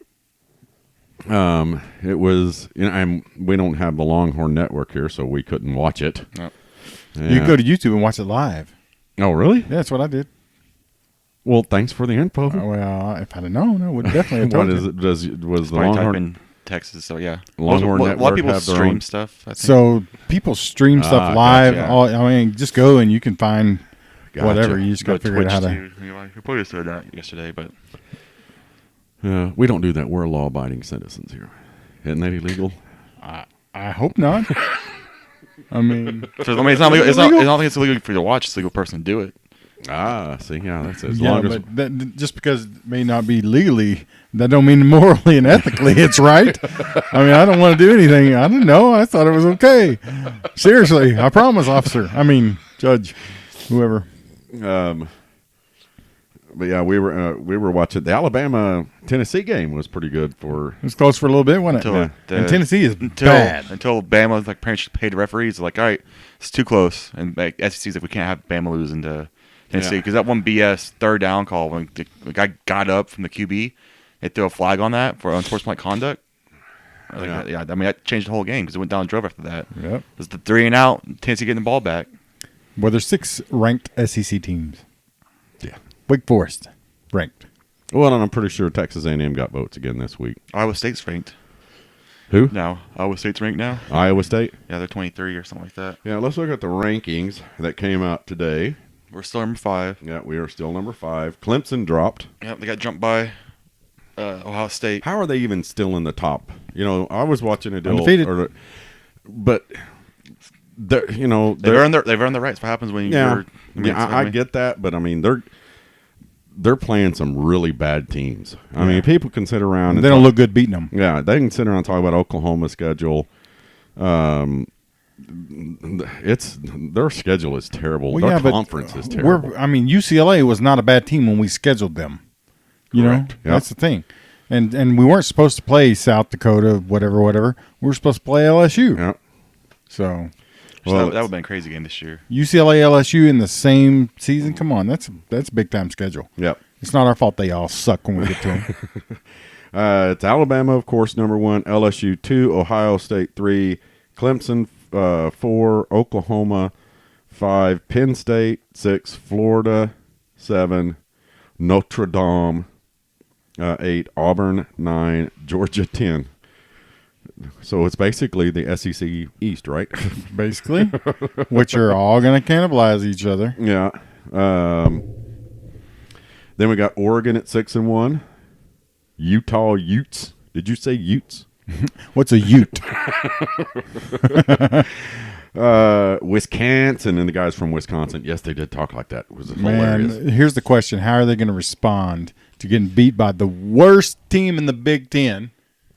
It was, we don't have the Longhorn Network here, so we couldn't watch it. Yep. You can go to YouTube and watch it live. Oh, really? Yeah, that's what I did. Well, thanks for the info. Well, if I'd have known, I would definitely have told What you. is it? Was the Probably type Longhorn in Texas. So yeah, Longhorn a lot of Network people have their stream own? stuff. I think. So people stream stuff live. gotcha. I mean, just go and you can find Gotcha. whatever. You just got to figure out how to. Too. We probably just said that yesterday, but We don't do that. We're law-abiding citizens here. Isn't that illegal? I hope not. I mean, so, I mean, it's not legal. It's not. Illegal? I don't think it's illegal for you to watch. It's a legal person to do it. See, yeah, that's as yeah, long as but that, just because it may not be legally, that don't mean morally and ethically it's right. I mean, I don't want to do anything. I don't know. I thought it was okay. Seriously, I promise, officer. I mean, judge, whoever. But yeah, we were watching the Alabama Tennessee game. Was pretty good for. It was close for a little bit, wasn't it? Until And Tennessee is bad. Until Bama like paid the referees. Like, all right, it's too close. And like SEC's like, we can't have Bama losing to Tennessee because that one BS third down call when the guy got up from the QB, they threw a flag on that for unsportsmanlike conduct. Like, I mean that changed the whole game because it went down and drove after that. Yep. It was the 3 and out. Tennessee getting the ball back. Well, there's 6 ranked SEC teams. Yeah. Wake Forest ranked. Well, and I'm pretty sure Texas A&M got votes again this week. Iowa State's ranked. Who? Now Iowa State's ranked now. Iowa State. Yeah, they're 23 or something like that. Yeah, let's look at the rankings that came out today. We're still number 5. Yeah, we are still number 5. Clemson dropped. Yep, they got jumped by Ohio State. How are they even still in the top? You know, I was watching a deal, Undefeated. but they're, you know, They've earned their rights. What happens when yeah, you're I get that, but I mean they're playing some really bad teams. I mean, people can sit around and They don't look good beating them. Yeah, they can sit around and talk about Oklahoma's schedule. It's their schedule is terrible. Well, their yeah, conference is terrible. UCLA was not a bad team when we scheduled them. You Correct. know, Yep. that's the thing. And we weren't supposed to play South Dakota, whatever. We were supposed to play LSU. Yeah. So Well, that would have been a crazy game this year. UCLA, LSU in the same season. Come on, that's a big time schedule. Yep. It's not our fault they all suck when we get to them. It's Alabama, of course, number 1. LSU 2. Ohio State 3. Clemson 4. Oklahoma 5. Penn State 6. Florida 7. Notre Dame 8. Auburn 9. Georgia 10. So it's basically the SEC East, right? Basically, which are all going to cannibalize each other. Yeah. Then we got Oregon at 6-1. Utah Utes. Did you say Utes? What's a Ute? Wisconsin and the guys from Wisconsin. Yes, they did talk like that. It was hilarious. Man, here's the question: how are they going to respond to getting beat by the worst team in the Big Ten?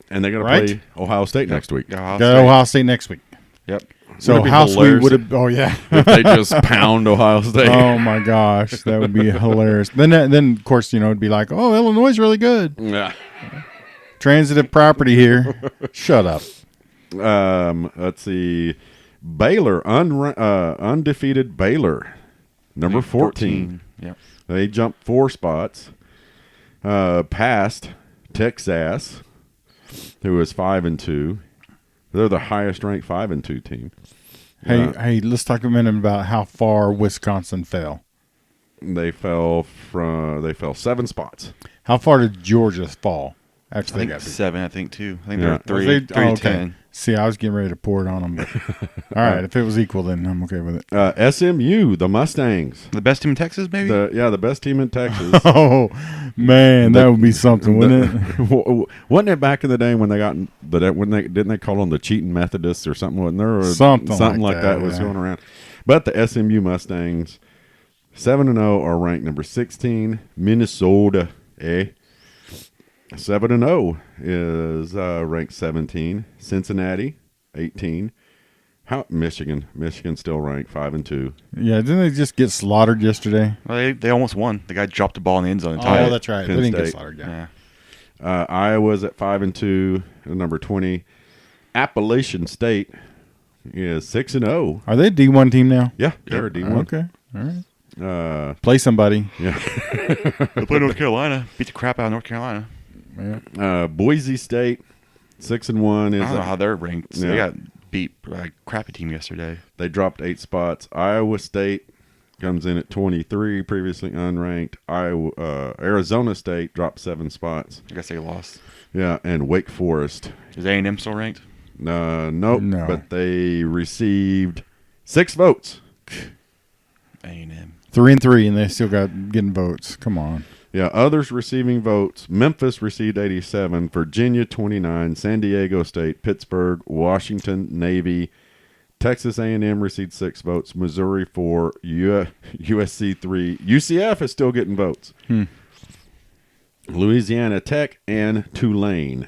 And they're going Right? to play Ohio State next week. Got Ohio State next week. Yep. So Wouldn't it be how sweet hilarious would it? Oh yeah. if they just pound Ohio State. Oh my gosh, that would be hilarious. Then of course it'd be like, oh, Illinois is really good. Yeah. Transitive property here. Shut up. Let's see. Baylor, undefeated Baylor, number 14. Yep. They jumped 4 spots, past Texas, who is 5-2. They're the highest ranked 5-2 team. Hey, let's talk a minute about how far Wisconsin fell. They fell 7 spots. How far did Georgia fall after I they think got beat? 7. I think 2. I think Yeah. they're Was 3. they- 3 oh, to 10. See, I was getting ready to pour it on them. But all right, if it was equal, then I'm okay with it. SMU, the Mustangs. The best team in Texas, maybe. The best team in Texas. Oh man, that would be something, wouldn't it? Wasn't it back in the day when they got didn't they call them the cheating Methodists or something? Wasn't there? Or Something like like that that, was yeah. going around. But the SMU Mustangs, 7-0, are ranked number 16. Minnesota, 7-0 is ranked 17. Cincinnati, 18. Michigan still ranked 5-2. Yeah, didn't they just get slaughtered yesterday? Well, they almost won. The guy dropped the ball in the end zone and tied Oh, it. that's right. Penn They didn't get State. slaughtered. Yeah. Iowa's at 5-2, number 20. Appalachian State is 6-0. Are they a D1 team now? Yeah, they're a D1. Okay, all right. Play Play somebody. Yeah. They played North Carolina. Beat the crap out of North Carolina. Yeah. Boise State, 6-1 I is don't know how they're ranked. So Yeah. They got beat by a crappy team yesterday. they dropped 8 spots. Iowa State comes in at 23, previously unranked. Arizona State dropped 7 spots. I guess they lost. Yeah, and Wake Forest. Is A&M still ranked? Nope, No. but they received 6 votes. A&M. 3-3, and they still got getting votes. Come on. Yeah, others receiving votes. Memphis received 87, Virginia 29, San Diego State, Pittsburgh, Washington, Navy, Texas A&M received 6 votes, Missouri 4, USC 3. UCF is still getting votes. Louisiana Tech and Tulane.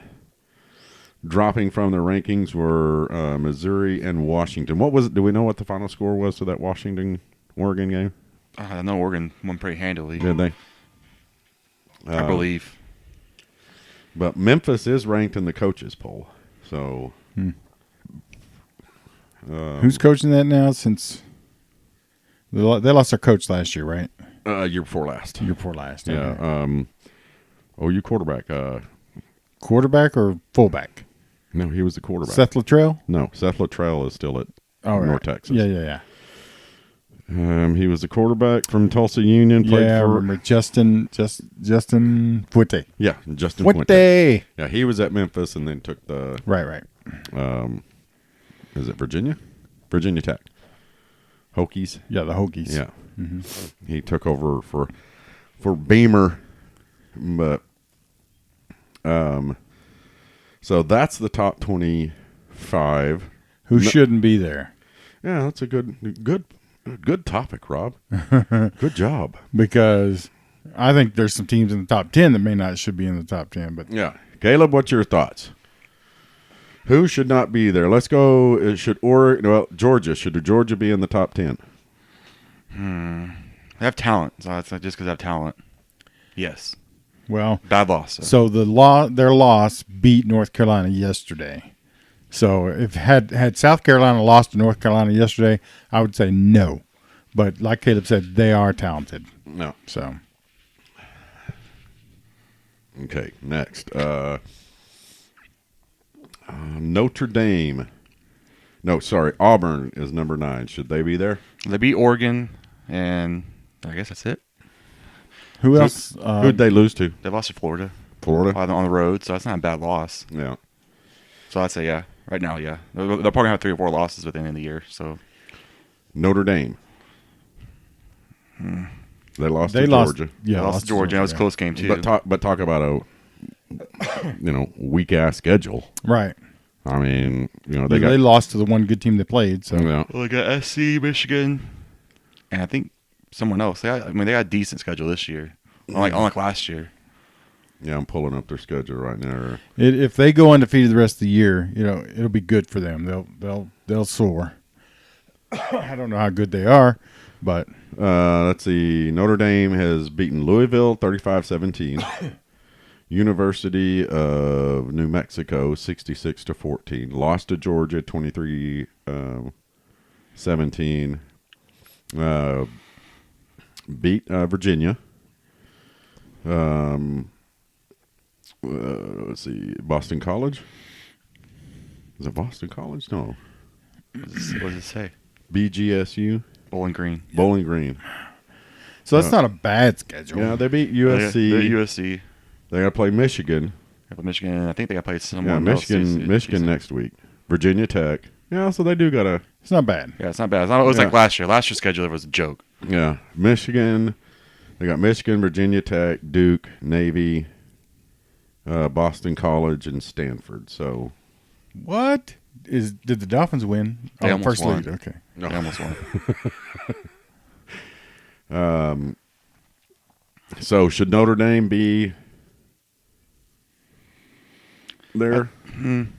Dropping from the rankings were Missouri and Washington. What was it? Do we know what the final score was for that Washington-Oregon game? I know Oregon won pretty handily. Did they? I believe. But Memphis is ranked in the coaches poll. So Who's coaching that now? Since they lost their coach last year, right? year before last. Year before last. Yeah. Okay. OU quarterback. Quarterback or fullback? No, he was the quarterback. Seth Luttrell? No, Seth Luttrell is still at Right. North Texas. Yeah. He was the quarterback from Tulsa Union. Played I for remember Justin Fuente. Yeah, Justin Fuente. Fuente. Yeah, he was at Memphis and then took the Right. is it Virginia? Virginia Tech. Hokies. Yeah, the Hokies. Yeah. He took over for Beamer. But so that's the top 25. Who shouldn't be there? Yeah, that's a good topic, Rob. Good job. Because I think there's some teams in the top 10 that may not should be in the top 10. But Yeah. Caleb, what's your thoughts? Who should not be there? Let's go. Georgia. Should Georgia be in the top 10? They have talent, so it's not just because they have talent. Yes. well, Bad loss. so their loss beat North Carolina yesterday. So if had South Carolina lost to North Carolina yesterday, I would say no. But like Caleb said, they are talented. No. So Okay, next. Notre Dame. No, sorry. Auburn is number 9. Should they be there? They beat Oregon, and I guess that's it. who else? Who'd they lose to? They lost to Florida Florida? on the road, so that's not a bad loss. Yeah. So I'd say, yeah, right now, yeah. They're probably going to have 3 or 4 losses at the end of the year. So Notre Dame. They lost to lost, Georgia. Yeah, they lost to Georgia. That was a close game, too. But talk about a weak-ass schedule. right. I mean, They lost to the one good team they played. So Yeah. Well, they got SC, Michigan, and I think someone else. They got a decent schedule this year, unlike last year. Yeah, I'm pulling up their schedule right now. if they go undefeated the rest of the year, it'll be good for them. They'll soar. I don't know how good they are, but Let's see. Notre Dame has beaten Louisville 35-17. University of New Mexico 66-14. Lost to Georgia 23-17. Beat Virginia. Let's see. Boston College. Is it Boston College? No. What does it say? BGSU. Bowling Green. Bowling Green. so that's not a bad schedule. Yeah, they beat They're USC. USC. They got to play Michigan. They play Michigan. I think they got to play someone Yeah, else. Michigan next week. Virginia Tech. Yeah, so they do got to. It's not bad. Yeah, it's not bad. It's not, it was like last year. Last year's schedule was a joke. Yeah, Michigan. They got Michigan, Virginia Tech, Duke, Navy, Boston College, and Stanford. So What did the Dolphins win? They almost first won. lead. Okay. They almost won. So should Notre Dame be there? I mean,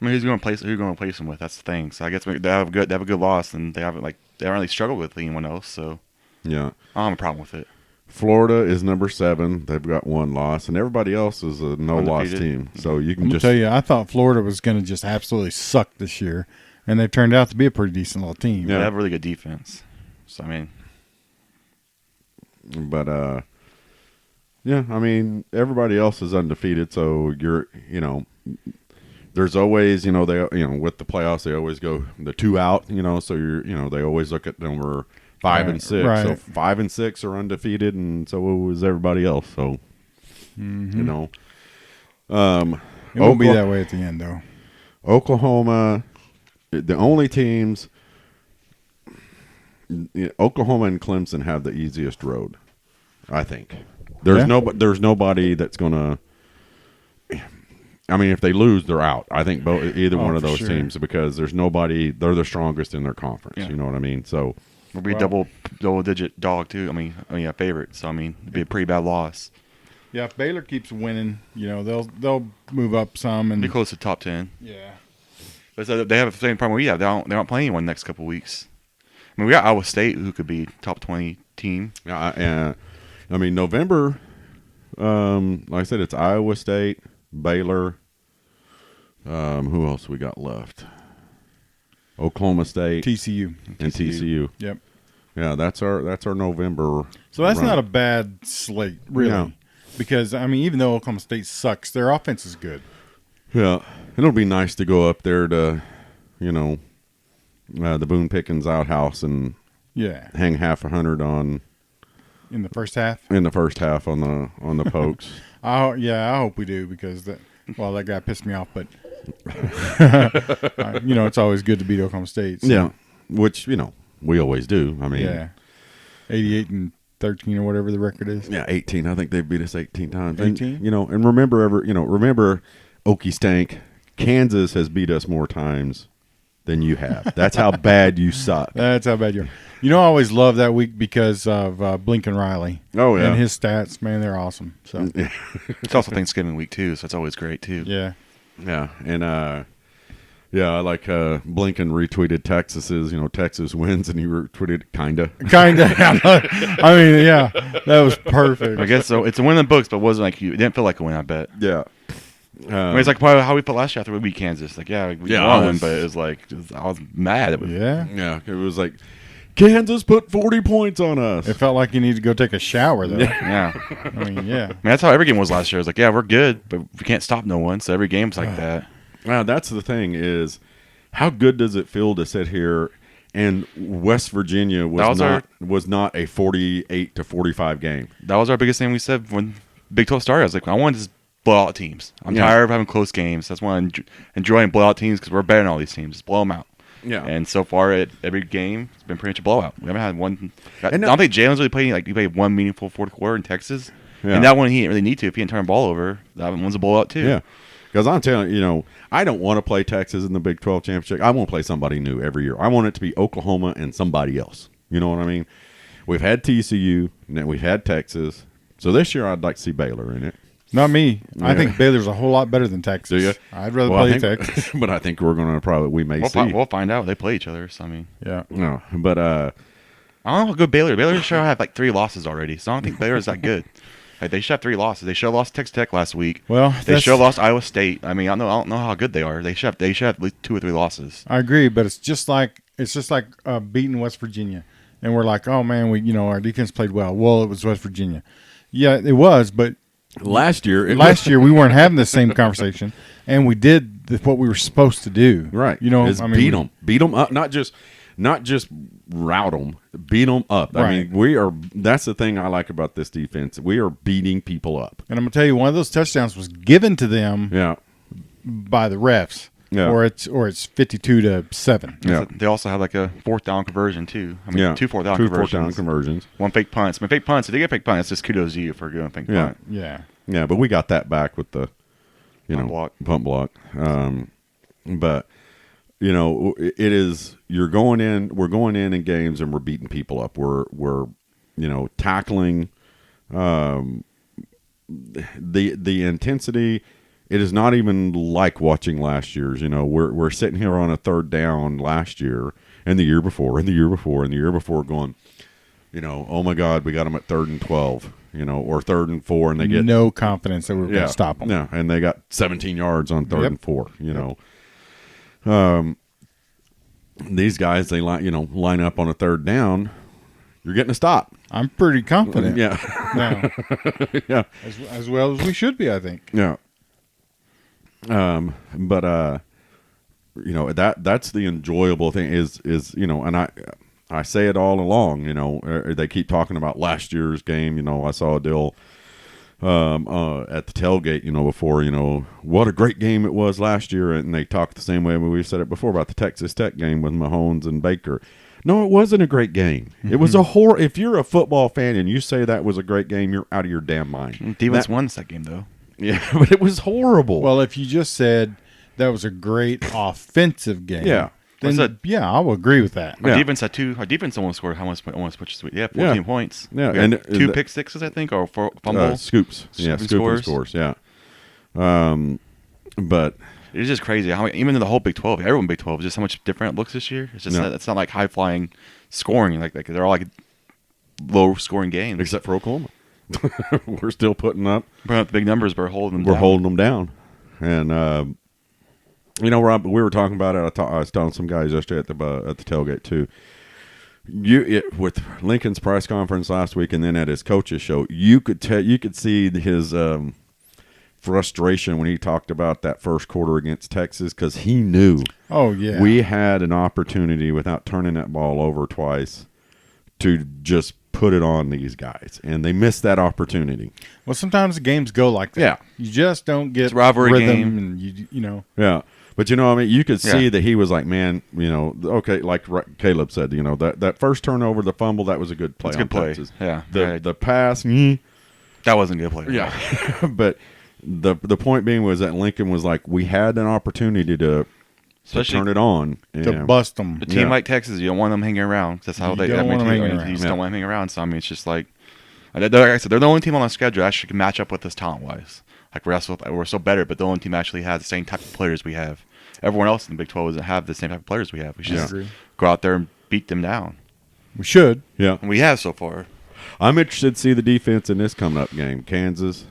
who's going to replace them with? That's the thing. So I guess they have a good loss, and they haven't really struggled with anyone else. So Yeah. I don't have a problem with it. Florida is number 7. They've got 1 loss, and everybody else is a no-loss Undefeated. team. So you I'm can gonna just tell you, I thought Florida was going to just absolutely suck this year, and they turned out to be a pretty decent little team. Yeah. They have a really good defense. So I mean, But yeah, I mean everybody else is undefeated, so there's always they with the playoffs they always go the 2 out, so they always look at number 5 and 6. Right. So 5 and 6 are undefeated, and so was everybody else. So you know, It won't be that way at the end, though. Oklahoma, the only teams. Oklahoma and Clemson have the easiest road, I think. There's nobody that's gonna. I mean, if they lose, they're out. I think either one of those teams, because there's nobody. They're the strongest in their conference. Yeah. You know what I mean? So we'll be double digit dog too. I mean, a favorite. So I mean, it'd be a pretty bad loss. Yeah, if Baylor keeps winning, they'll move up some and Be close to top 10. Yeah. But so they have the same problem we have. They aren't playing anyone next couple weeks. I mean, we got Iowa State, who could be top 20 team. I mean, November. Like I said, it's Iowa State, Baylor. Who else we got left? Oklahoma State, TCU. and TCU. Yep. Yeah, that's our November. So that's run. not a bad slate, really. No. Because, I mean, even though Oklahoma State sucks, their offense is good. Yeah, it'll be nice to go up there to, the Boone Pickens outhouse and hang half 100 on in the first half. On the Pokes. I hope we do, because that guy pissed me off. But it's always good to beat Oklahoma State. So. Yeah, which we always do. I mean, 88-13 or whatever the record is. Yeah, 18. I think they beat us 18 times. 18. And remember Okie Stank. Kansas has beat us more times than you have. That's how bad you suck. That's how bad you are. I always love that week because of Blinken Riley. Oh, yeah. And his stats, man, they're awesome. So It's also Thanksgiving week, too, so it's always great, too. Yeah. Yeah. And, I like Blinken retweeted Texas's, Texas wins, and he retweeted kinda. I mean, yeah, that was perfect. I guess so. It's a win in the books, but it wasn't like it didn't feel like a win, I bet. Yeah. I mean, it's like probably how we put last year after we beat Kansas. Like, we won, but it was like I was mad. Yeah. It was like Kansas put 40 points on us. It felt like you need to go take a shower, though. Yeah. I mean, yeah. I mean, that's how every game was last year. It was like, we're good, but we can't stop no one. So every game's like that. Wow, that's the thing is, how good does it feel to sit here and West Virginia was not a 48-45 game. That was our biggest thing we said when Big 12 started. I was like, I want to just blow out teams. I'm tired of having close games. That's why I'm enjoying blowout teams, because we're better than all these teams. Just blow them out. Yeah. And so far, every game it's been pretty much a blowout. We haven't had one. I don't think Jalen's really played. He played one meaningful fourth quarter in Texas, and that one he didn't really need to. If he didn't turn the ball over, that one's a blowout too. Yeah. Because I'm telling you, I don't want to play Texas in the Big 12 championship. I want to play somebody new every year. I want it to be Oklahoma and somebody else. You know what I mean? We've had TCU, and then we've had Texas. So this year I'd like to see Baylor in it. Not me. Yeah. I think Baylor's a whole lot better than Texas. Do you? I'd rather play Texas. But I think we're going to we may see. We'll find out. They play each other. So, I mean. Yeah. No, but I don't know how good Baylor. Baylor should have like 3 losses already. So I don't think Baylor's that good. Like, they should have 3 losses. They should have lost Texas Tech last week. Well, they should have lost Iowa State. I mean, I don't know how good they are. They should have at least 2 or 3 losses. I agree, but it's just like beating West Virginia, and we're like, oh man, our defense played well. Well, it was West Virginia. Yeah, it was, but last year we weren't having the same conversation, and we did what we were supposed to do. Right. Beat them up, not just rout them, beat them up. Right. I mean, that's the thing I like about this defense. We are beating people up. And I'm going to tell you, one of those touchdowns was given to them by the refs. Yeah. Or it's 52-7. Yeah. They also have like a 4th down conversion too. I mean, 2 4th down conversions. 4th down conversions. 1 fake punt. I mean, fake punts. If they get fake punt, it's just kudos to you for doing a fake punt. Yeah. Yeah, but we got that back with the pump block. But it is we're going in games and we're beating people up. We're tackling the intensity. It is not even like watching last year's. We're sitting here on a 3rd down last year and the year before and the year before and the year before going, oh my God, we got them at 3rd and 12, or 3rd and 4, and they get no confidence that we're going to stop them. Yeah, and they got 17 yards on 3rd and 4. These guys, they line up on a 3rd down. You're getting a stop. I'm pretty confident. Yeah. Now, yeah. As well as we should be, I think. Yeah. But that's the enjoyable thing is and I say it all along. They keep talking about last year's game. I saw a deal at the tailgate, before, what a great game it was last year, and they talked the same way we've said it before about the Texas Tech game with Mahomes and Baker. No, it wasn't a great game. It was a horror. If you're a football fan and you say that was a great game, you're out of your damn mind. Defense won that game, though. Yeah, but it was horrible. Well, if you just said that was a great offensive game, then I will agree with that. Our defense had two. Our defense almost scored how much? Almost 14 points. Yeah, and two pick sixes, I think, or fumbles. Scoops. Yeah, scoop scores. Yeah. But it's just crazy how even in the whole Big 12, everyone Big 12 is just how much different it looks this year. It's just it's not like high flying scoring. Like they're all like low scoring games, except for Oklahoma. We're still putting up big numbers, but we're holding them. We're holding them down, and Rob, we were talking about it. I was telling some guys yesterday at the tailgate too. With Lincoln's press conference last week, and then at his coach's show, you could see his frustration when he talked about that first quarter against Texas, because he knew. Oh yeah, we had an opportunity without turning that ball over twice to just put it on these guys, and they missed that opportunity. Well, sometimes the games go like that. Yeah, you just don't get rivalry rhythm, game, and you know. Yeah, but you could see that he was like, man, okay, like Caleb said, that first turnover, the fumble, that was a good play. That's a good play. Yeah, the pass, that wasn't a good play. Yeah, but the point being was that Lincoln was like, we had an opportunity to turn it on, to bust them. A team like Texas, you don't want them hanging around. That's how they. You don't want them hanging around. You just don't want them hanging around. So I mean, it's just like I said, they're the only team on the schedule that actually can match up with us talent wise. Like we're so better, but the only team actually has the same type of players we have. Everyone else in the Big 12 doesn't have the same type of players we have. We should just go out there and beat them down. We should. Yeah, and we have so far. I'm interested to see the defense in this coming up game. Kansas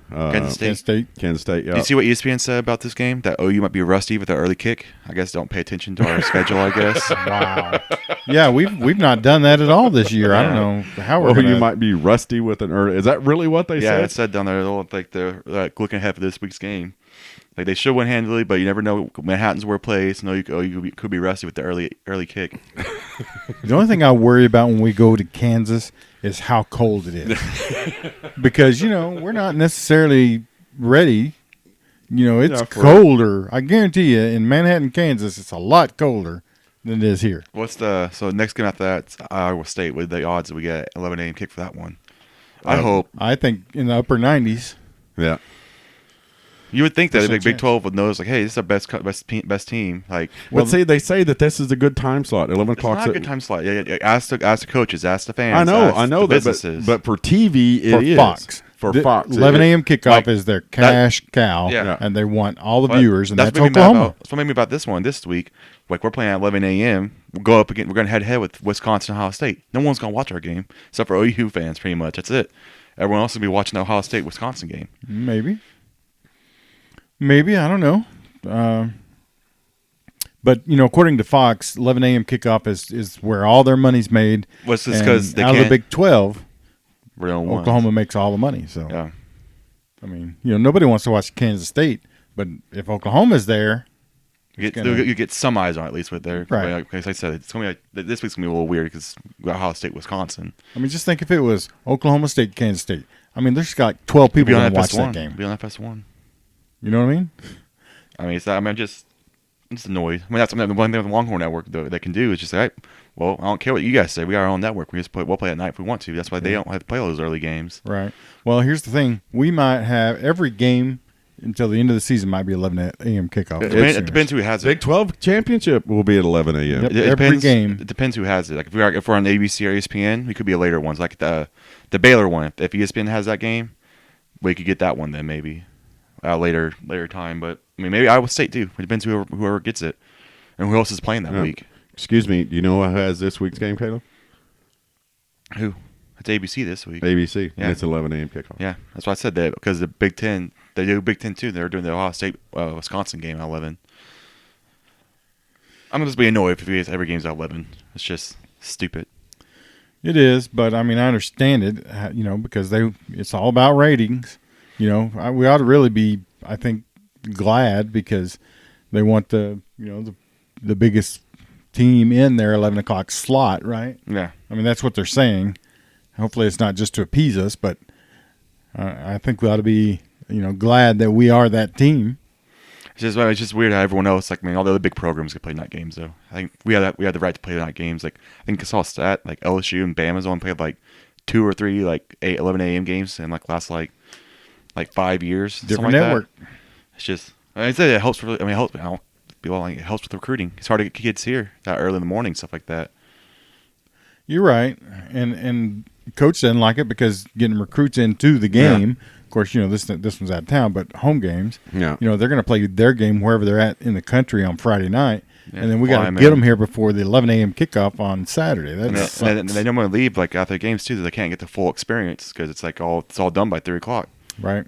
State. Yeah. Do you see what ESPN said about this game? That OU might be rusty with the early kick. I guess don't pay attention to our schedule. I guess. Wow. Yeah, we've not done that at all this year. I don't know how we're. You might be rusty with an early. Is that really what they said? Yeah, it said down there. Like they're looking ahead for this week's game. Like they should win handily, but you never know. Manhattan's where it plays. No, you could be rusty with the early kick. The only thing I worry about when we go to Kansas is how cold it is, because we're not necessarily ready. It's colder. I guarantee you, in Manhattan, Kansas, it's a lot colder than it is here. So next game after that, it's Iowa State. What are the odds that we get 11 a.m. kick for that one? I think in the upper 90s. Yeah. You would think that the Big 12 would know, like, hey, this is our best team. Like, they say that this is a good time slot. 11 o'clock. It's not a good time slot. Yeah. Ask the coaches, ask the fans. I know that, but for TV, it is Fox. For Fox, 11 a.m. kickoff is their cash cow, and they want all the viewers, and that's Oklahoma. That's what made me about this one this week. Like, we're playing at 11 a.m. We'll go up again. We're going to head with Wisconsin, Ohio State. No one's going to watch our game except for OU fans, pretty much. That's it. Everyone else will be watching the Ohio State Wisconsin game. Maybe, I don't know. But, according to Fox, 11 a.m. kickoff is where all their money's made. What's this? Because out of the Big 12, Oklahoma ones. Makes all the money. So, yeah. I mean, nobody wants to watch Kansas State, but if Oklahoma's there, you get some eyes on it, at least with their right. Like I said, it's gonna be this week's gonna be a little weird because we got Ohio State, Wisconsin. I mean, just think if it was Oklahoma State, Kansas State. I mean, there's got 12 people going to watch that game. Be on FS1. You know what I mean? I'm just annoyed. I mean, that's the one thing with the Longhorn Network they can do is just say, right, well, I don't care what you guys say. We got our own network. We'll play at night if we want to. That's why they don't have to play all those early games. Right. Well, here's the thing. We might have every game until the end of the season might be 11 a.m. kickoff. It depends who has it. Big 12 championship will be at 11 a.m. Yep, every game. It depends who has it. Like if we're on ABC or ESPN, we could be a later ones. Like the Baylor one. If ESPN has that game, we could get that one then maybe. Later time, but I mean maybe Iowa State too. It depends whoever gets it, and who else is playing that week. Excuse me, do you know who has this week's game, Caleb? Who? It's ABC this week. ABC. Yeah, and it's 11 a.m. kickoff. Yeah, that's why I said that because the Big Ten, they do Big Ten too. They're doing the Ohio State Wisconsin game at 11. I'm gonna just be annoyed if every game's at 11. It's just stupid. It is, but I mean I understand it, because it's all about ratings. We ought to really be, I think, glad because they want the biggest team in their 11 o'clock slot, right? Yeah. I mean, that's what they're saying. Hopefully it's not just to appease us, but I think we ought to be, glad that we are that team. It's just weird how everyone else, like, I mean, all the other big programs can play night games, though. I think we had the right to play night games. Like, I think I saw a stat, like, LSU and Bama's only played, like, 2 or 3, like, 11 a.m. games in, like, last, like 5 years. Different like network. That. It's just, I said it helps it helps with recruiting. It's hard to get kids here that early in the morning, stuff like that. You're right. And coach didn't like it because getting recruits into the game. Yeah. Of course, this one's out of town, but home games. Yeah. They're going to play their game wherever they're at in the country on Friday night, and then we got to in. get them here before the 11 a.m. kickoff on Saturday. And they normally leave like after games too, so they can't get the full experience because it's like it's all done by 3 o'clock. Right.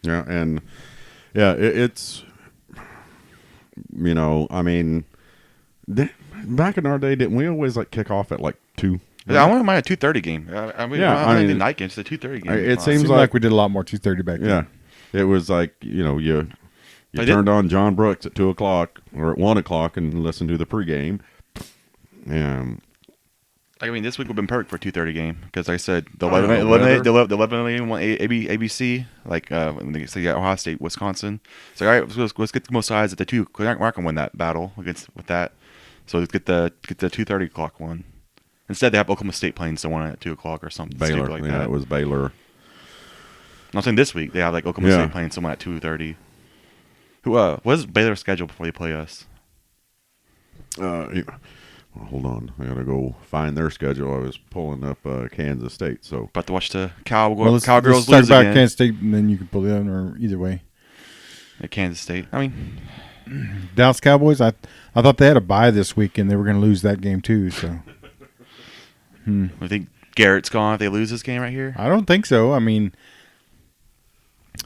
Yeah, and it's I mean, back in our day, didn't we always like kick off at like 2? Yeah, I want mine a 2:30 game. I mean, the night game. It's a 2:30 game. It seems like we did a lot more 2:30 back then. Yeah, it was like you turned on John Brooks at 2 o'clock or at 1 o'clock and listened to the pregame. I mean, this week would have been perfect for a 2:30 game because, like I said, the 11 a.m. ABC, like when they say Ohio State, Wisconsin. It's like, all right, let's get the most sides at the 2. We're not going to win that battle with that. So let's get the 2:30 o'clock one. Instead, they have Oklahoma State playing someone at 2 o'clock or something. Baylor, like that. It was Baylor. I'm saying this week they have like Oklahoma State playing someone at 2:30. What is Baylor's schedule before they play us? Hold on, I gotta go find their schedule. I was pulling up Kansas State, so about to watch the Cowgirls let's lose talk about again. Kansas State, and then you can pull it in, or either way. At Kansas State, I mean, Dallas Cowboys. I thought they had a bye this week, and they were going to lose that game too. So, I think Garrett's gone if they lose this game right here. I don't think so. I mean,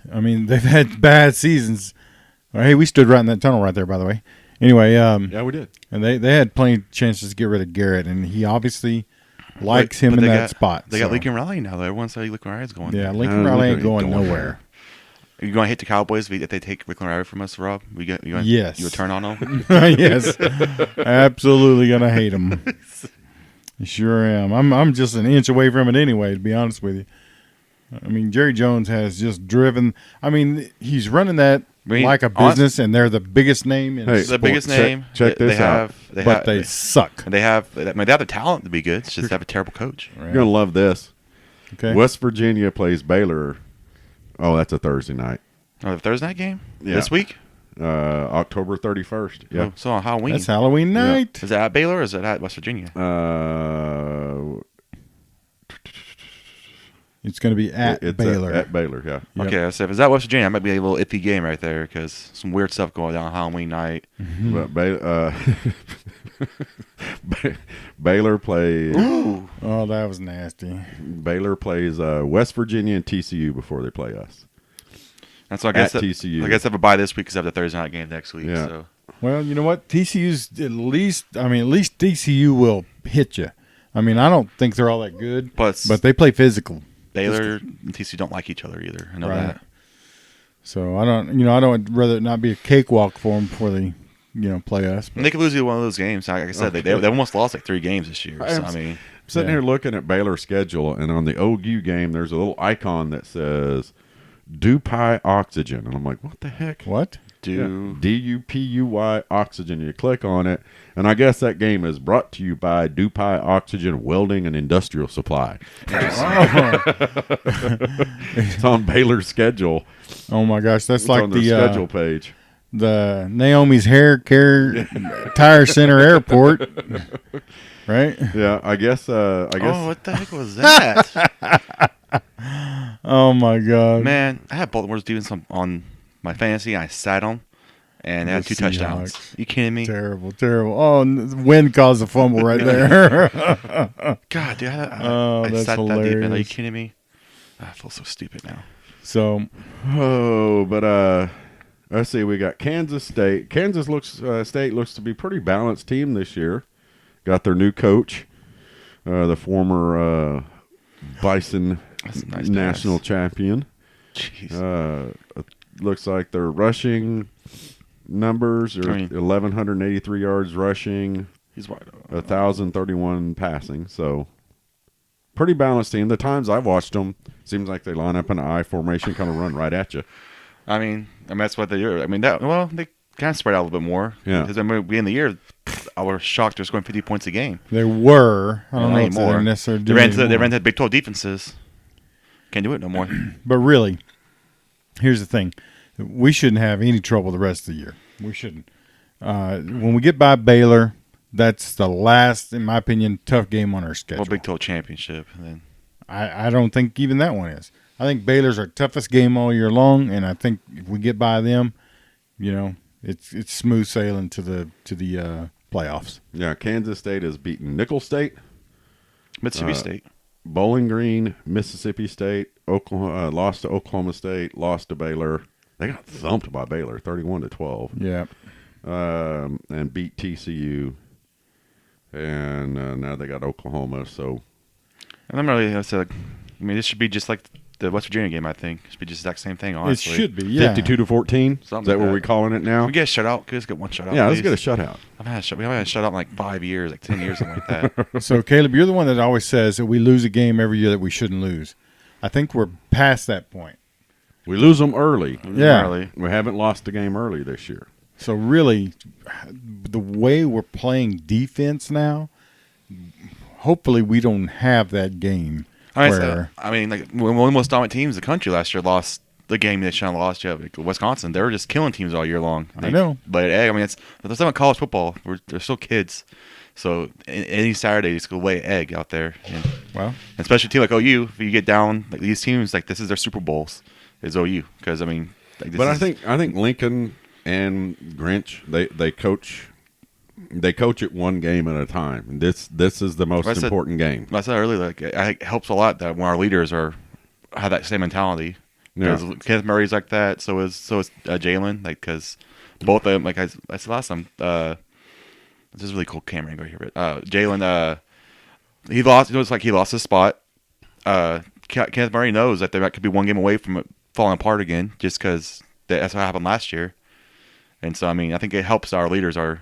they've had bad seasons. Hey, we stood right in that tunnel right there, by the way. Anyway, yeah, we did. And they had plenty of chances to get rid of Garrett, and he obviously likes him in that spot. They got Lincoln Riley now, though. Everyone said Lincoln Riley's going. Yeah, Lincoln Riley ain't going nowhere. Are you going to hit the Cowboys if they take Lincoln Riley from us, Rob? Yes. You would turn on them? Yes. Absolutely going to hate them. Sure am. I'm just an inch away from it anyway, to be honest with you. I mean, Jerry Jones has just driven. I mean, he's running that like a business, and they're the biggest name in sports. The biggest name. Check this out. They suck. They have the talent to be good. It's just they have a terrible coach. You're going to love this. Okay. West Virginia plays Baylor. Oh, that's a Thursday night. Oh, the Thursday night game? Yeah. This week? October 31st. Yeah. Oh, so on Halloween. That's Halloween night. Yeah. Is it at Baylor or is it at West Virginia? It's going to be at Baylor. At Baylor, yeah. Yep. Okay, so if it's at West Virginia, that might be a little iffy game right there because some weird stuff going on Halloween night. But Baylor plays. Ooh. Oh, that was nasty. Baylor plays West Virginia and TCU before they play us. That's what I guess. TCU. I guess I have a bye this week because I have the Thursday night game next week. Yeah. So. Well, you know what? TCU's at least TCU will hit you. I mean, I don't think they're all that good, but they play physical. Baylor and TCU don't like each other either. I know that. So I don't rather it not be a cakewalk for them before they, play us. But. And they could lose either one of those games. Like I said, they almost lost like 3 games this year. So, I'm sitting here looking at Baylor's schedule, and on the OU game, there's a little icon that says DuPuy Oxygen, and I'm like, what the heck? What? DUPUY Oxygen. You click on it, and I guess that game is brought to you by DuPuy Oxygen Welding and Industrial Supply. It's on Baylor's schedule. Oh my gosh, that's like on the schedule page. The Naomi's Hair Care Tire Center Airport, right? Yeah, I guess. Oh, what the heck was that? Oh my god, man! I had Baltimore's doing some on my fantasy. I sat on, and they had 2 touchdowns. You kidding me? Terrible. Oh, wind caused a fumble right there. God, dude! I that's sat hilarious. That deep. Are you kidding me? I feel so stupid now. So, let's see. We got Kansas State. Kansas State looks to be a pretty balanced team this year. Got their new coach, the former Bison national champion. Jeez. Looks like they're rushing. numbers are 1,183 yards rushing. He's wide open. 1,031 passing. So pretty balanced team. The times I've watched them, seems like they line up in an I formation, kind of run right at you. I mean that's what they do. I mean they kind of spread out a little bit more. Yeah. Because we in the year, I was shocked they're scoring 50 points a game. They were. I don't know if anymore. they're necessarily They doing ran anymore. to Big 12 defenses. Can't do it no more. But really, here's the thing. We shouldn't have any trouble the rest of the year. We shouldn't. When we get by Baylor, that's the last, in my opinion, tough game on our schedule. Well, Big 12 championship. Then I don't think even that one is. I think Baylor's our toughest game all year long, and I think if we get by them, it's smooth sailing to the playoffs. Yeah, Kansas State has beaten Nickel State, Mississippi State. Bowling Green, Mississippi State, Oklahoma, lost to Oklahoma State, lost to Baylor. They got thumped by Baylor, 31-12. Yeah. And beat TCU. And now they got Oklahoma. So, And I'm really, this should be just like the West Virginia game, I think. It should be just the exact same thing, honestly. It should be, yeah. 52-14. Is that like what that. we're calling it now? We get a shutout. Let's get one shutout. Yeah, let's please. get a shutout. We haven't had a shutout in like 5 years, like 10 years, something like that. So, Caleb, you're the one that always says that we lose a game every year that we shouldn't lose. I think we're past that point. We lose them early. Yeah. Early. We haven't lost a game early this year. So, really, the way we're playing defense now, hopefully we don't have that game. Like one of the most dominant teams in the country last year lost the game they shouldn't have lost. Yeah, like Wisconsin, they were just killing teams all year long. I know. But that's not college football. They're still kids. So any Saturday, just go lay an egg out there. And, Well, especially a team like OU, if you get down, like these teams, like this is their Super Bowls, is OU. Because I think Lincoln and Grinch they coach it one game at a time. And this is the most important game. I said earlier, it helps a lot that when our leaders have that same mentality. Because Kenneth Murray's like that, so is Jalen. Because both of them, like I said last time, this is a really cool camera angle here. But Jalen, he lost. It was like he lost his spot. Kenneth Murray knows that they could be one game away from it falling apart again, just because that's what happened last year. And so I think it helps our leaders are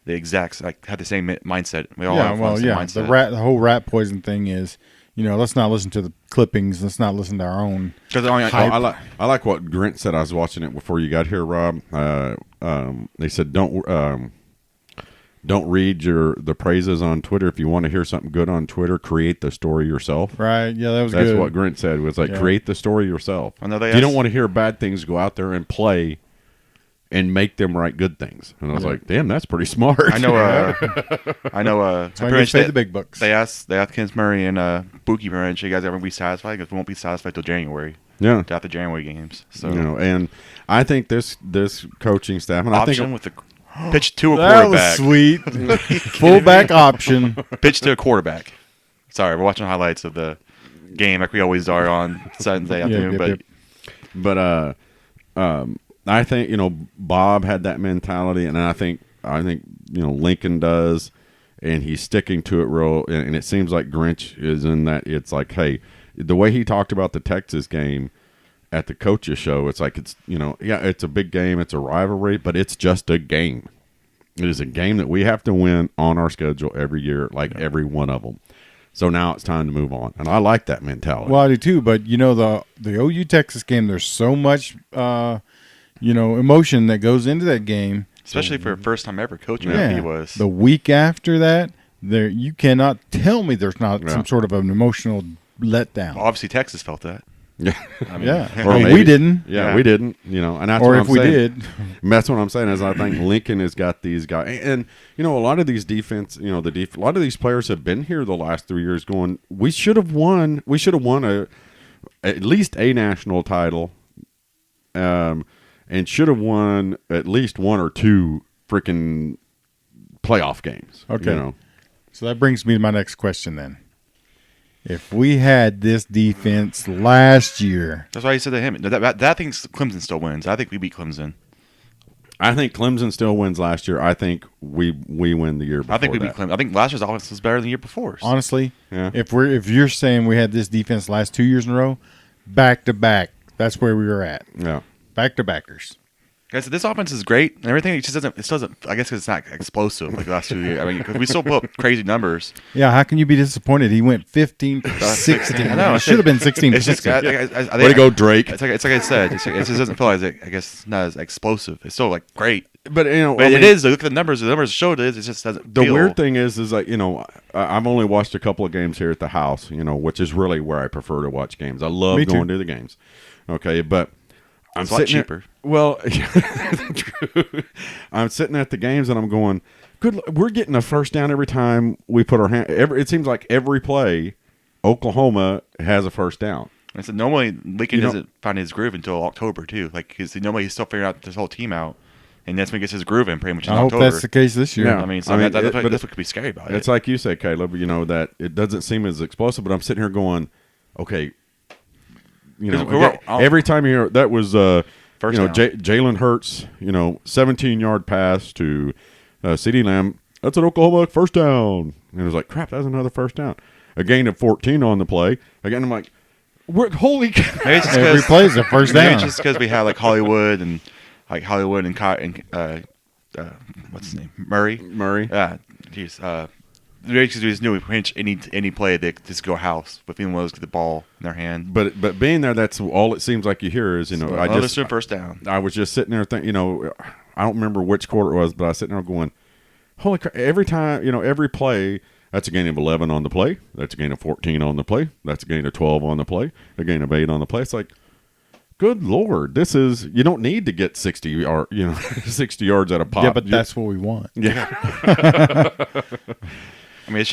the exacts have the same mindset. We all have the same mindset. The whole rat poison thing is, let's not listen to the clippings. Let's not listen to our own. I like what Grint said. I was watching it before you got here, Rob. They said don't read the praises on Twitter. If you want to hear something good on Twitter, create the story yourself. Right? Yeah, that's good. That's what Grint said was create the story yourself. I know if you don't want to hear bad things, go out there and play. And make them write good things. And I was like, damn, that's pretty smart. I know. They pay the big bucks. They asked Kenneth Murray and Buki Branch, you guys ever be satisfied? Because we won't be satisfied till January. Yeah, after the January games. So and I think this coaching staff and option I think with the pitch to a that quarterback. Was sweet. Fullback option. Pitch to a quarterback. Sorry, we're watching highlights of the game like we always are on Sunday afternoon. But I think Bob had that mentality, and I think Lincoln does, and he's sticking to it real. And it seems like Grinch is in that. It's like, hey, the way he talked about the Texas game at the coaches show, it's like it's a big game, it's a rivalry, but it's just a game. It is a game that we have to win on our schedule every year, every one of them. So now it's time to move on, and I like that mentality. Well, I do too. But the OU Texas game, there's so much. Emotion that goes into that game. Especially for a first time ever coaching he was. The week after that, you cannot tell me there's not some sort of an emotional letdown. Well, obviously, Texas felt that. Yeah. Or we didn't. Yeah, we didn't. And that's or what if I'm we saying. did. And that's what I'm saying is I think Lincoln has got these guys, and a lot of these defense, a lot of these players have been here the last 3 years. Going, we should have won. We should have won at least a national title. And should have won at least one or two freaking playoff games. Okay. So that brings me to my next question then. If we had this defense last year. That's why he said to him. That thinks Clemson still wins. I think we beat Clemson. I think Clemson still wins last year. I think we win the year before. I think we beat Clemson. I think last year's offense was better than the year before. Honestly, yeah. If you're saying we had this defense last 2 years in a row, back to back, that's where we were at. Yeah. Back to backers. Guys, this offense is great and everything. It just doesn't. It doesn't. I guess 'cause it's not explosive like the last 2 years. I mean, 'cause we still put up crazy numbers. Yeah, how can you be disappointed? He went 15 for 16. I know. It should have been 16 for It's just. 16. Way to go, Drake. It's like I said. It just doesn't feel as I guess not as explosive. It's still like great. But But it is. Look at the numbers. The numbers showed it. It just doesn't. The feel. weird thing is like, I've only watched a couple of games here at the house, which is really where I prefer to watch games. I love Me too. going to the games. Okay, but I'm It's a lot sitting there- cheaper. well, true. I'm sitting at the games and I'm going, we're getting a first down every time we put our hand. It seems like every play, Oklahoma has a first down. I said normally Lincoln doesn't find his groove until October too. Like because normally he's still figuring out this whole team out, and that's when he gets his groove in pretty much in I hope October. that's the case this year. Yeah. I mean, but that's what could be scary about It's it. like you say, Caleb, that it doesn't seem as explosive, but I'm sitting here going, okay, every time you hear that was, First down. Jalen Hurts, 17-yard pass to CeeDee Lamb. That's an Oklahoma first down. And it was like, crap, that's another first down. A gain of 14 on the play. Again, I'm like, holy cow. Maybe it's just Every 'cause- play is a first maybe down. it's just because we had like Hollywood and what's his name, Murray. Murray. Yeah, jeez. Maybe because we just knew we pinch any play they just go house with anyone else get the ball in their hand. But being there, that's all it seems like you hear is, First down. I was just sitting there thinking, I don't remember which quarter it was, but I was sitting there going, holy crap, every time, every play, that's a gain of 11 on the play. That's a gain of 14 on the play. That's a gain of 12 on the play. A gain of 8 on the play. It's like, good Lord, you don't need to get 60 yards at a pop. Yeah, but that's what we want. Yeah. I mean,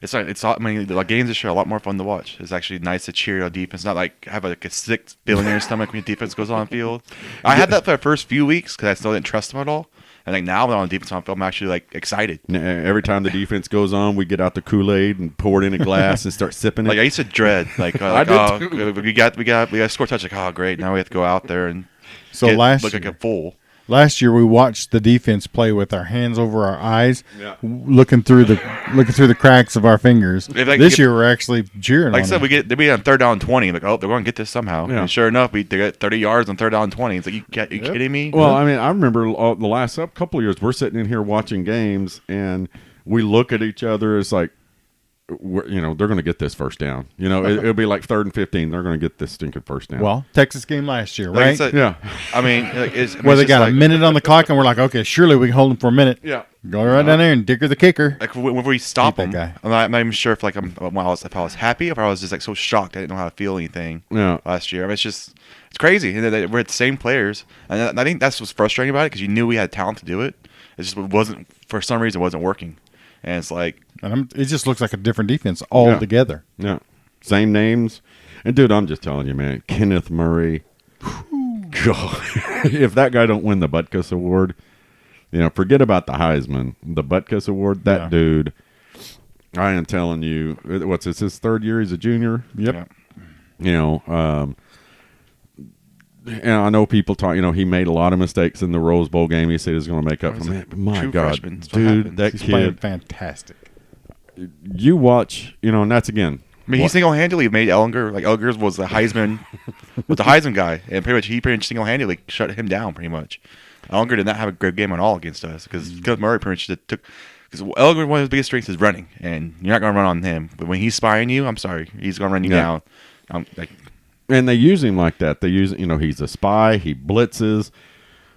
I mean, the games this year are a lot more fun to watch. It's actually nice to cheer on defense, not like have like a sick feeling in your stomach when your defense goes on the field. I had that for the first few weeks because I still didn't trust them at all. And like now, when I'm on defense on the field, I'm actually like excited. Every time the defense goes on, we get out the Kool-Aid and pour it in a glass and start sipping it. Like I used to dread, like, I did too. we got to score a touch. Like, oh great, now we have to go out there and So last look like a fool. Last year we watched the defense play with our hands over our eyes, Yeah. looking through the cracks of our fingers. This year we're actually cheering. Like I on said, them. they be on 3rd down 20. Like, oh, they're going to get this somehow. Yeah. And sure enough, they got 30 yards on 3rd down 20. It's like, you kidding me? Well, I mean, I remember the last couple of years, we're sitting in here watching games, and we look at each other. It's like, they're going to get this first down. It'll be like 3rd and 15. They're going to get this stinking first down. Well, Texas game last year, Like I right? said, yeah. I mean, Where they got a minute on the clock, and we're like, okay, surely we can hold them for a minute. Yeah. Go right down there and dicker the kicker. Like when we stop Hate him, that guy. I'm not even sure if if I was happy, if I was just like so shocked I didn't know how to feel anything Yeah. last year. I mean, it's crazy. And we're at the same players, and I think that's what's frustrating about it because you knew we had talent to do it. It just wasn't for some reason it wasn't working, and it's like And it just looks like a different defense altogether. Yeah. Same names. And, dude, I'm just telling you, man, Kenneth Murray. God, if that guy don't win the Butkus Award, forget about the Heisman. The Butkus Award, that dude, I am telling you, what's this, his 3rd year? He's a junior? Yep. And I know people talk, he made a lot of mistakes in the Rose Bowl game. He said he was going to make up for it. My true God, freshman. That's what dude, happens. that He's playing kid, fantastic. you watch, and that's again. I mean, he single-handedly made Ellinger. Like Ellinger was the Heisman guy, and pretty much single-handedly shut him down. Pretty much, Ellinger did not have a good game at all against us because Murray pretty much took. Because Ellinger, one of his biggest strengths is running, and you're not going to run on him. But when he's spying you, I'm sorry, he's going to run you down. And they use him like that. They use, he's a spy. He blitzes.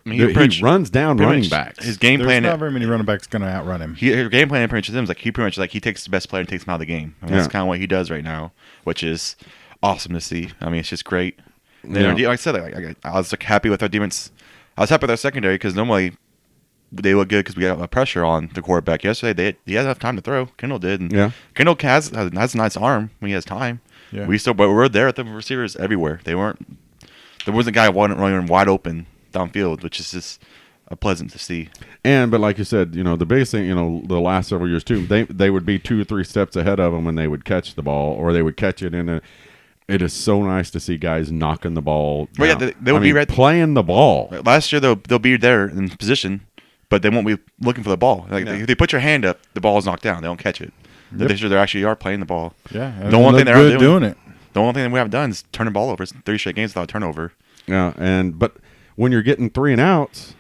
I mean, He runs down running backs. His game There's plan. not very many running backs going to outrun him. His game plan pretty much is him. He pretty much he takes the best player and takes him out of the game. I mean, That's kind of what he does right now, which is awesome to see. I mean, it's just great. Like I said, I was happy with our defense. I was happy with our secondary because normally they look good because we got a pressure on the quarterback. Yesterday, he had enough time to throw. Kendall did. And Kendall has a nice arm when he has time. Yeah. But we're there at the receivers everywhere. There wasn't a guy running wide open downfield, which is just pleasant to see. But like you said, the biggest thing, the last several years too, they would be 2 or 3 steps ahead of them when they would catch the ball, or they would catch it in a. It is so nice to see guys knocking the ball down. Well, yeah, they would be playing the ball. Last year they'll be there in position, but they won't be looking for the ball. If they put your hand up, the ball is knocked down. They don't catch it. Yep. This year they actually are playing the ball. Yeah. The only thing they're doing it. The only thing we haven't done is turn the ball over. It's 3 straight games without a turnover. Yeah, but when you're getting 3 and outs,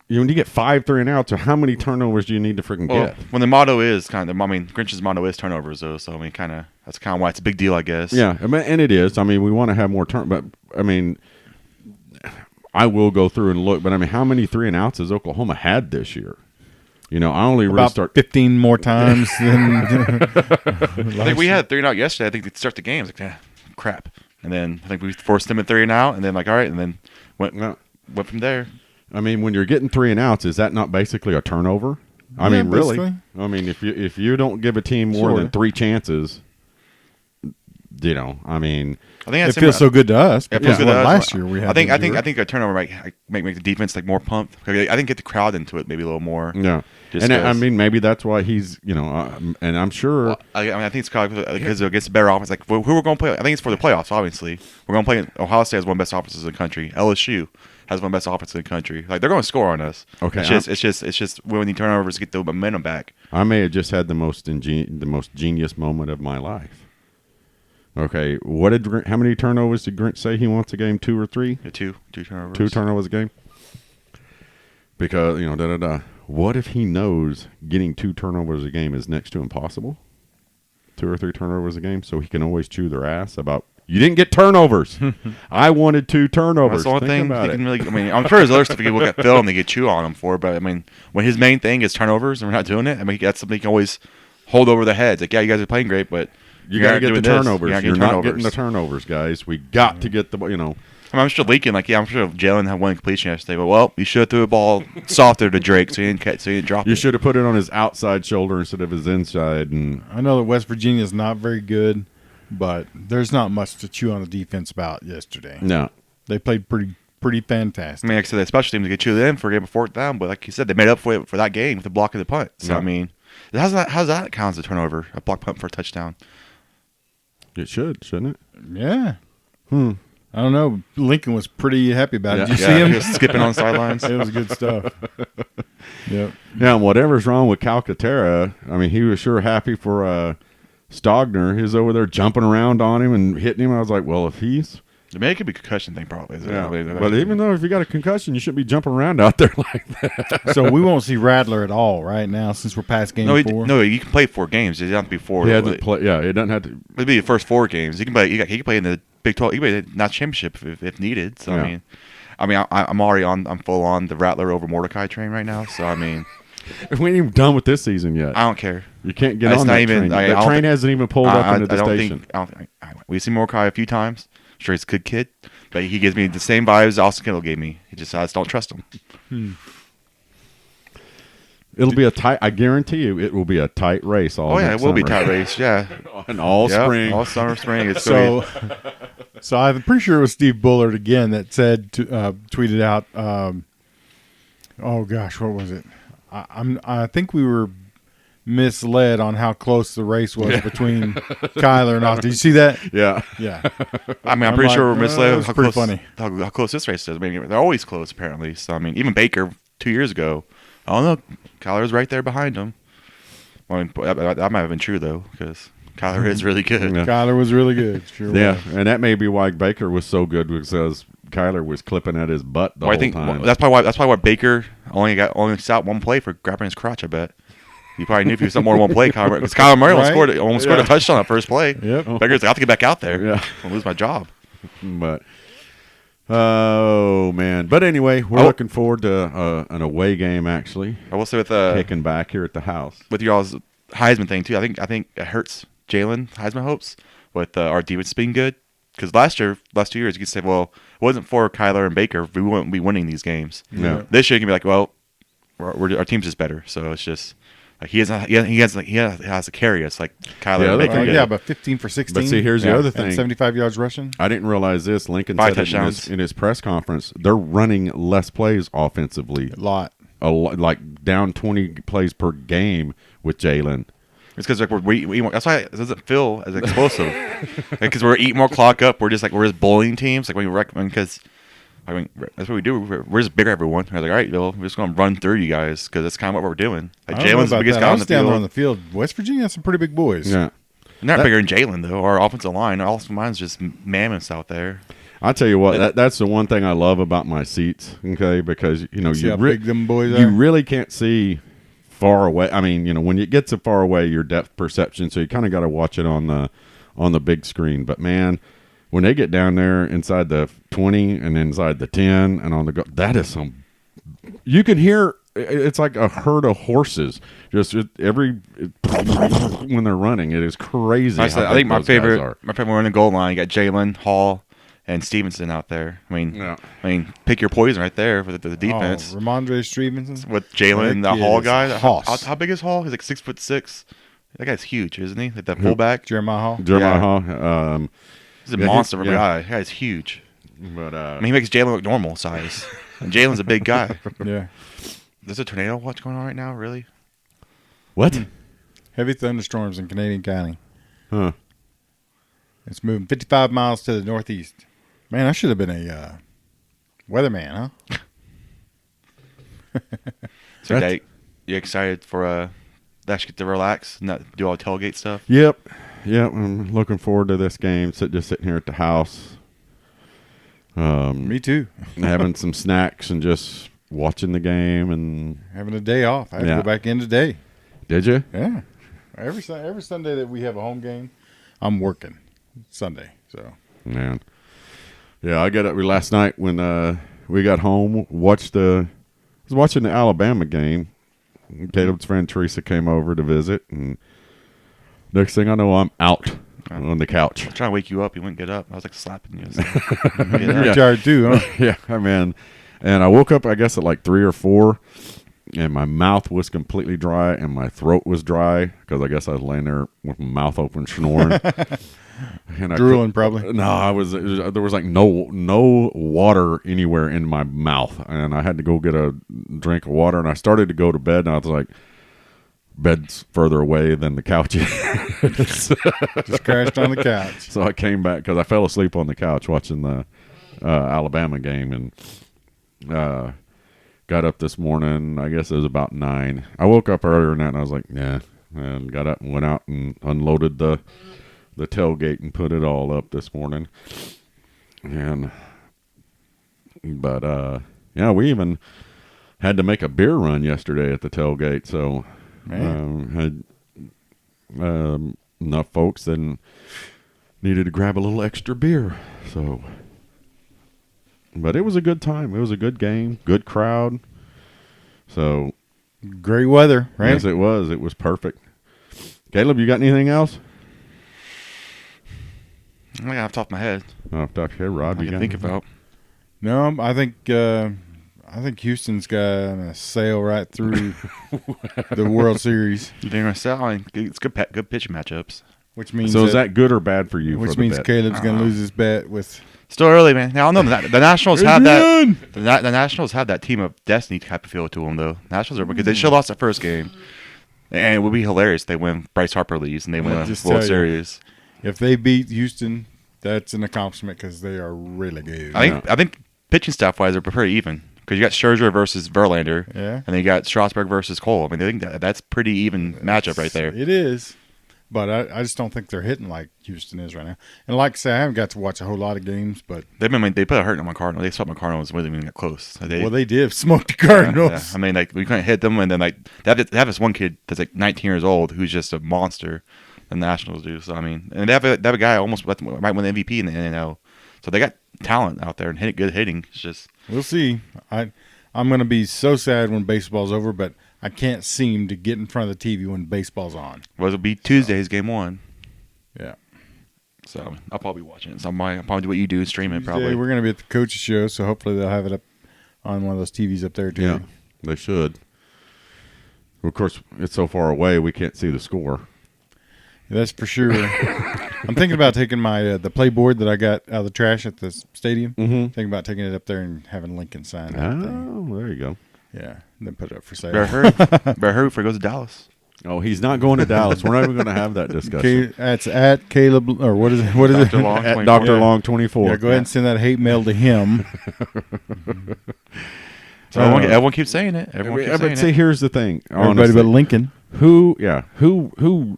when you get 5 3 and outs, how many turnovers do you need to freaking get? When the motto is Grinch's motto is turnovers, though. So that's kind of why it's a big deal, I guess. Yeah, and it is. I mean, we want to have more but I mean, I will go through and look, but I mean, how many 3 and outs has Oklahoma had this year? You know, I only really About 15 more times than. I think we had 3 and out yesterday. I think they'd start the game. It's like, crap. And then I think we forced them at 3 and out, and then all right, and then went from there. I mean, when you're getting 3 and outs, is that not basically a turnover? I mean, really. Basically. I mean, if you don't give a team more than 3 chances, you know, I mean, I think it feels so good to us. It feels good to us. Last year we had. I think a turnover might make the defense like more pumped. I think get the crowd into it maybe a little more. Yeah, and I mean maybe that's why he's and I'm sure. Well, I think it's because it gets a better offense. Like who we're going to play? I think it's for the playoffs. Obviously, we're going to play. Ohio State has one of the best offenses in the country. LSU has one of the best offenses in the country. Like they're going to score on us. Okay, it's just when the turnovers get the momentum back. I may have just had the most genius moment of my life. Okay, how many turnovers did Grinch say he wants a game? 2 or 3? Yeah, two turnovers. 2 turnovers a game. Because what if he knows getting 2 turnovers a game is next to impossible? 2 or 3 turnovers a game, so he can always chew their ass about you didn't get turnovers. I wanted 2 turnovers. That's the only thing he can really. I mean, I'm sure there's other stuff he can look at film they get chew on him for, but I mean, when his main thing is turnovers and we're not doing it, I mean, that's something he can always hold over the heads. Like, yeah, you guys are playing great, but you got to get the turnovers. You're not getting the turnovers, guys. We got to get the. I mean, I'm sure leaking. Like, yeah, I'm sure Jalen had one completion yesterday, but you should have threw the ball softer to Drake so he didn't drop it. You should have put it on his outside shoulder instead of his inside. And I know that West Virginia is not very good, but there's not much to chew on the defense about yesterday. No, they played pretty fantastic. I mean, like I said, the special teams get chewed in for a game of 4th down, but like you said, they made up for it for that game with the block of the punt. So I mean, how's that count as a turnover? A block punt for a touchdown? It shouldn't it? Yeah. I don't know. Lincoln was pretty happy about it. Did you see him? He was skipping on the sidelines. It was good stuff. Yep. Yeah, and whatever's wrong with Calcaterra, I mean, he was sure happy for Stogner. He was over there jumping around on him and hitting him. I was like, well, if he's... Maybe it could be a concussion thing, probably. Yeah. But even though if you got a concussion, you shouldn't be jumping around out there like that. So we won't see Rattler at all right now since we're past game 4. No, you can play 4 games. It doesn't have to be 4. It doesn't have to... It'll be the first 4 games. He can play in the Big 12. He can play the national championship if needed. So, yeah. I'm full on the Rattler over Mordecai train right now. So, I mean... We ain't even done with this season yet. I don't care. You can't get on that train. That train hasn't even pulled up into the station. We've seen Mordecai a few times. I'm sure he's a good kid. But he gives me the same vibes Austin Kendall gave me. I just don't trust him. It'll be a tight. I guarantee you, it will be a tight race. It will be a tight race. Yeah, and all spring, all summer, spring. It's so I'm pretty sure it was Steve Bullard again that said tweeted out. Oh gosh, what was it? I think we were misled on how close the race was between Kyler and Austin. Did you see that? Yeah. I mean, I'm pretty sure we're misled. That's pretty funny. How close this race is. I mean, they're always close apparently. So I mean, even Baker 2 years ago. I don't know. Kyler's right there behind him. I mean, that might have been true though, because Kyler is really good. Yeah. Kyler was really good. Sure. Yeah, and that may be why Baker was so good, because Kyler was clipping at his butt the whole time. That's probably why Baker only stopped 1 play for grabbing his crotch. I bet. He probably knew if he was more than 1 play, because Kyler Murray almost scored a touchdown on first play. Yep. Baker's like, I have to get back out there. Yeah. I'll lose my job. But oh man! But anyway, we're looking forward to an away game. Actually, I will say with kicking back here at the house with y'all's Heisman thing too. I think it hurts Jalen Heisman hopes with our defense being good, because last 2 years you could say, well, it wasn't for Kyler and Baker, we wouldn't be winning these games. Yeah. This year you can be like, well, our team's just better. So it's just. Like he has to carry us like Kyler. Yeah, and Baker did. Yeah, but 15 for 16. But see, here's the other thing: 75 yards rushing. I didn't realize this. Lincoln 5 said touchdowns. in his press conference, they're running less plays offensively. A lot, like down 20 plays per game with Jalen. It's because we that's why it doesn't feel as explosive. Because we're eating more clock up. We're just bullying teams. Like when you recommend, because I mean that's what we do. We're just bigger everyone. We're like, all right, Bill, we're just going to run through you guys, because that's kind of what we're doing. Like Jalen's the biggest guy on the field. On the field. West Virginia has some pretty big boys. Yeah, they're not bigger than Jalen though. Our offensive line, our offensive line's just mammoths out there. I tell you what, that's the one thing I love about my seats. Okay, because See how big them boys you are? really can't see far away. I mean, when you get so far away, your depth perception. So you kind of got to watch it on the big screen. But man, when they get down there inside the 20 and inside the 10 and on the go, that is some. You can hear. It's like a herd of horses. Just every when they're running, it is crazy. I think my favorite when we're in the goal line, you got Jalen, Hall, and Stevenson out there. I mean, pick your poison right there for the defense. Ramondre Stevenson with Jalen, the Hall guy. How big is Hall? He's like 6'6". That guy's huge, isn't he? Like that fullback, Jeremiah Hall. Hall. He's a monster of a guy. That guy's huge. But I mean, he makes Jalen look normal size, and Jalen's a big guy. Yeah. There's a tornado watch going on right now, really? what? Heavy thunderstorms in Canadian County. Huh? It's moving 55 miles to the northeast. Man, I should have been a weatherman, huh? So, Dave, you excited for actually get to relax and not do all the tailgate stuff? Yep. I'm looking forward to this game. Just sitting here at the house. Me too. Having some snacks and just watching the game and having a day off. I have to go back in today. Did you? Yeah. Every Sunday that we have a home game, I'm working Sunday. So man, yeah, I got up last night when we got home. Was watching the Alabama game. Caleb's friend Teresa came over to visit, and next thing I know, I'm out on the couch. I'm trying to wake you up. You wouldn't get up. I was like slapping you. You're tired too, huh? Yeah, man. And I woke up, I guess, at like 3 or 4, and my mouth was completely dry, and my throat was dry because I guess I was laying there with my mouth open, snoring, and drooling probably. No, there was like no water anywhere in my mouth, and I had to go get a drink of water, and I started to go to bed, and I was like, bed's further away than the couch is. Just crashed on the couch. So I came back because I fell asleep on the couch watching the Alabama game, and got up this morning. I guess it was about 9. I woke up earlier than that, and I was like, yeah, and got up and went out and unloaded the tailgate and put it all up this morning. But we even had to make a beer run yesterday at the tailgate, so had enough folks that needed to grab a little extra beer. So, but it was a good time. It was a good game, good crowd. So, great weather, right? Yes, it was. It was perfect. Caleb, you got anything else? I got off the top of my head. Off the top of your head, Rob, I you can got think anything? about. No, I think Houston's got a sail right through the World Series. You think it's good pitching matchups. Which means so is that good or bad for you? Which for means bet? Caleb's going to lose his bet with. Still early, man. Now I don't know. The Nationals have that. The Nationals have that team of destiny type of feel to them, though. Nationals are because they should have lost that first game, and it would be hilarious if they win. Bryce Harper leaves and they win a World Series. If they beat Houston, that's an accomplishment because they are really good. I think pitching staff wise, they're pretty even because you got Scherzer versus Verlander, and then you got Strasburg versus Cole. I mean, I think that's pretty even matchup right there. It is. But I just don't think they're hitting like Houston is right now. And like I say, I haven't got to watch a whole lot of games, but they put a hurt on my Cardinals. They swept my Cardinals when they even got close. They did smoke the Cardinals. Yeah. I mean, like we couldn't hit them, and then like they have this one kid that's like 19 years old who's just a monster. The Nationals do. So I mean, and they have a guy almost might win the MVP in the NL. So they got talent out there and good hitting. It's just we'll see. I'm going to be so sad when baseball's over, but I can't seem to get in front of the TV when baseball's on. Well, it'll be Tuesday's game 1. Yeah. So I'll probably be watching it. So I'll probably do what you do, stream it probably. We're going to be at the coach's show, so hopefully they'll have it up on one of those TVs up there too. Yeah, they should. Of course, it's so far away we can't see the score. Yeah, that's for sure. I'm thinking about taking my the playboard that I got out of the trash at the stadium. Mm-hmm. Thinking about taking it up there and having Lincoln sign it. Oh, there you go. Yeah, and then put it up for sale. Better hurry before he goes to Dallas. Oh, he's not going to Dallas. We're not even going to have that discussion. That's at Caleb, or what is it? What is Dr. it? Long, at Dr. Long 24. Yeah, go ahead and send that hate mail to him. So everyone keeps saying it. But see, here's the thing. Everybody Honestly, but Lincoln. Who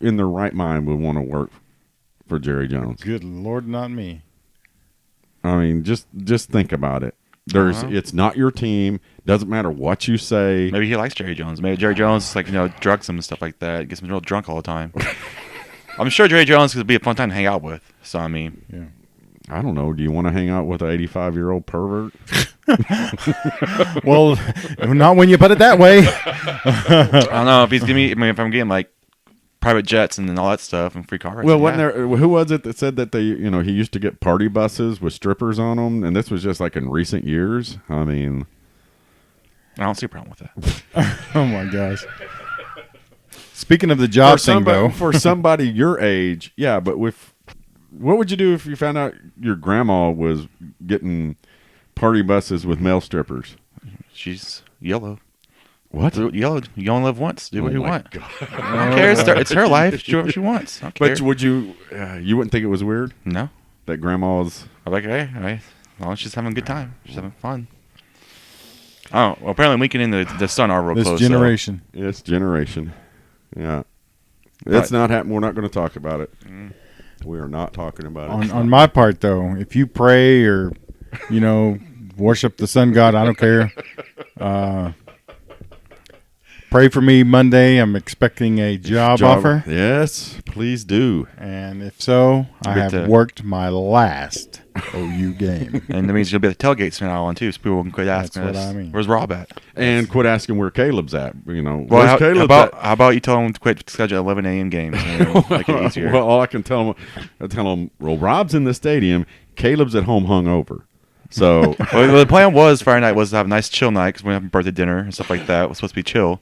in their right mind would want to work for Jerry Jones? Good Lord, not me. I mean, just think about it. It's not your team. Doesn't matter what you say. Maybe he likes Jerry Jones. Maybe Jerry Jones, like, drugs him and stuff like that. Gets him real drunk all the time. I'm sure Jerry Jones could be a fun time to hang out with. So, I mean. Yeah. I don't know. Do you want to hang out with an 85-year-old pervert? Well, not when you put it that way. I don't know if I'm getting like private jets and all that stuff and free car rides. Well, wasn't there? Who was it that said that he used to get party buses with strippers on them, and this was just like in recent years? I mean, I don't see a problem with that. Oh my gosh. Speaking of the job thing, though, for somebody your age, yeah. But what would you do if you found out your grandma was getting party buses with male strippers? She's yellow. What? Yellow. You only live once. Do what you my want. God. I don't care. It's her life. She do what she wants. I don't care. But would you? You wouldn't think it was weird No. that grandma's? I'm like, hey, as long as she's having a good time. She's having fun. Oh, well, apparently Lincoln and the son are real this close. generation. It's generation. Yeah. It's not happening. We're not going to talk about it. We are not talking about it. On my part, though, if you pray or, worship the sun god, I don't care. Pray for me Monday. I'm expecting a job offer. Yes, please do. And if so, I have worked my last OU game. And that means you'll be at the tailgates from now on, too, so people can quit asking That's us, what I mean. where's Rob at? And quit asking where Caleb's at. Well, where's Caleb at? how about you tell him to quit schedule 11 a.m. games? Make it easier. Well, all I can tell him, well, Rob's in the stadium. Caleb's at home hungover. So well, the plan was Friday night was to have a nice chill night because we have a birthday dinner and stuff like that. It was supposed to be chill.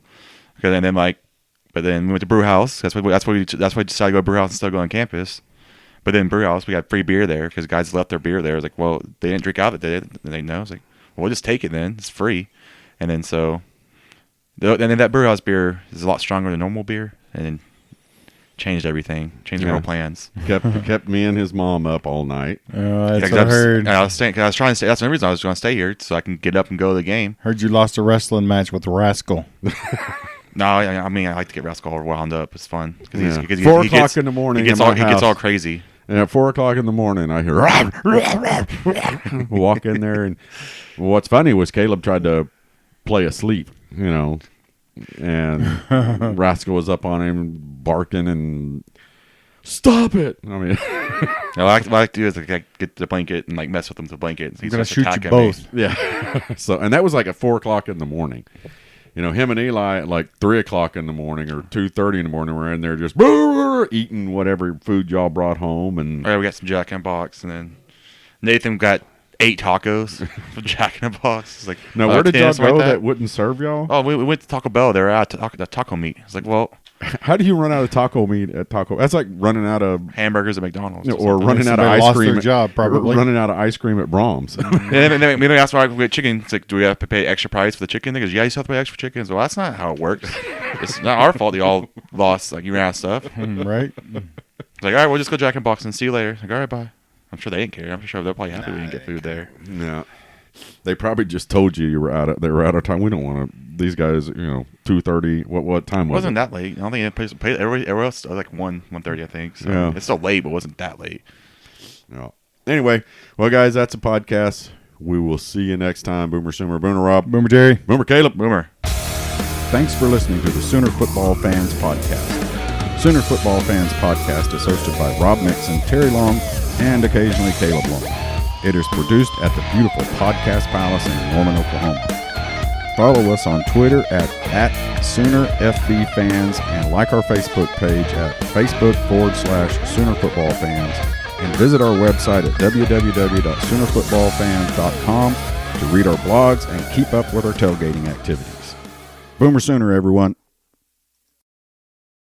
And then but then we went to Brew House. That's why we decided to go to Brew House instead of going on campus. But then Brew House, we got free beer there because guys left their beer there. I was like, well, they didn't drink out of it. They know. I was like, well, we'll just take it then. It's free. And then that Brew House beer is a lot stronger than normal beer, and then changed everything. Changed our whole plans. kept me and his mom up all night. That's what I heard. I was trying to stay. That's the only reason I was going to stay here so I can get up and go to the game. Heard you lost a wrestling match with Rascal. No, I mean I like to get Rascal wound up. It's fun because 4 o'clock in the morning. He gets all crazy. And at 4 o'clock in the morning, I hear walk in there, and what's funny was Caleb tried to play asleep, and Rascal was up on him barking and stop it. I mean, what I like to do is get the blanket and mess with him with the blanket. I'm gonna shoot you both. Me. Yeah. So and that was at 4 o'clock in the morning. Him and Eli at 3 o'clock in the morning or 2:30 in the morning were in there just eating whatever food y'all brought home. And we got some Jack in the Box, and then Nathan got 8 tacos from Jack in the Box. It's like, now, where did y'all go that wouldn't serve y'all? Oh, we went to Taco Bell. They were out the taco meat. It's like, well, how do you run out of taco meat at Taco? That's like running out of hamburgers at McDonald's, or running out of ice cream. Probably running out of ice cream at Brahms. And then they asked why we get chicken. It's like, do we have to pay extra price for the chicken? They goes, yeah, you still have to pay extra for chicken. So, well, that's not how it works. It's not our fault. You all lost you ran out of stuff, right? It's like, all right, we'll just go Jack in the Box and see you later. Like, all right, bye. I'm sure they didn't care. I'm sure they're probably happy we didn't get food there. Yeah. They probably just told you they were out of time. We don't want to. These guys, 2:30. What time was it? Wasn't that late. I don't think it paid. Everywhere else was like 1:30, I think. So yeah. It's still late, but it wasn't that late. No. Anyway, well, guys, that's a podcast. We will see you next time. Boomer Sooner, Boomer Rob, Boomer Jerry, Boomer Caleb, Boomer. Thanks for listening to the Sooner Football Fans Podcast. Sooner Football Fans Podcast is hosted by Rob Mixon, Terry Long, and occasionally Caleb Long. It is produced at the beautiful Podcast Palace in Norman, Oklahoma. Follow us on Twitter at SoonerFBFans and like our Facebook page at Facebook.com/Sooner Football Fans and visit our website at www.SoonerFootballFans.com to read our blogs and keep up with our tailgating activities. Boomer Sooner, everyone.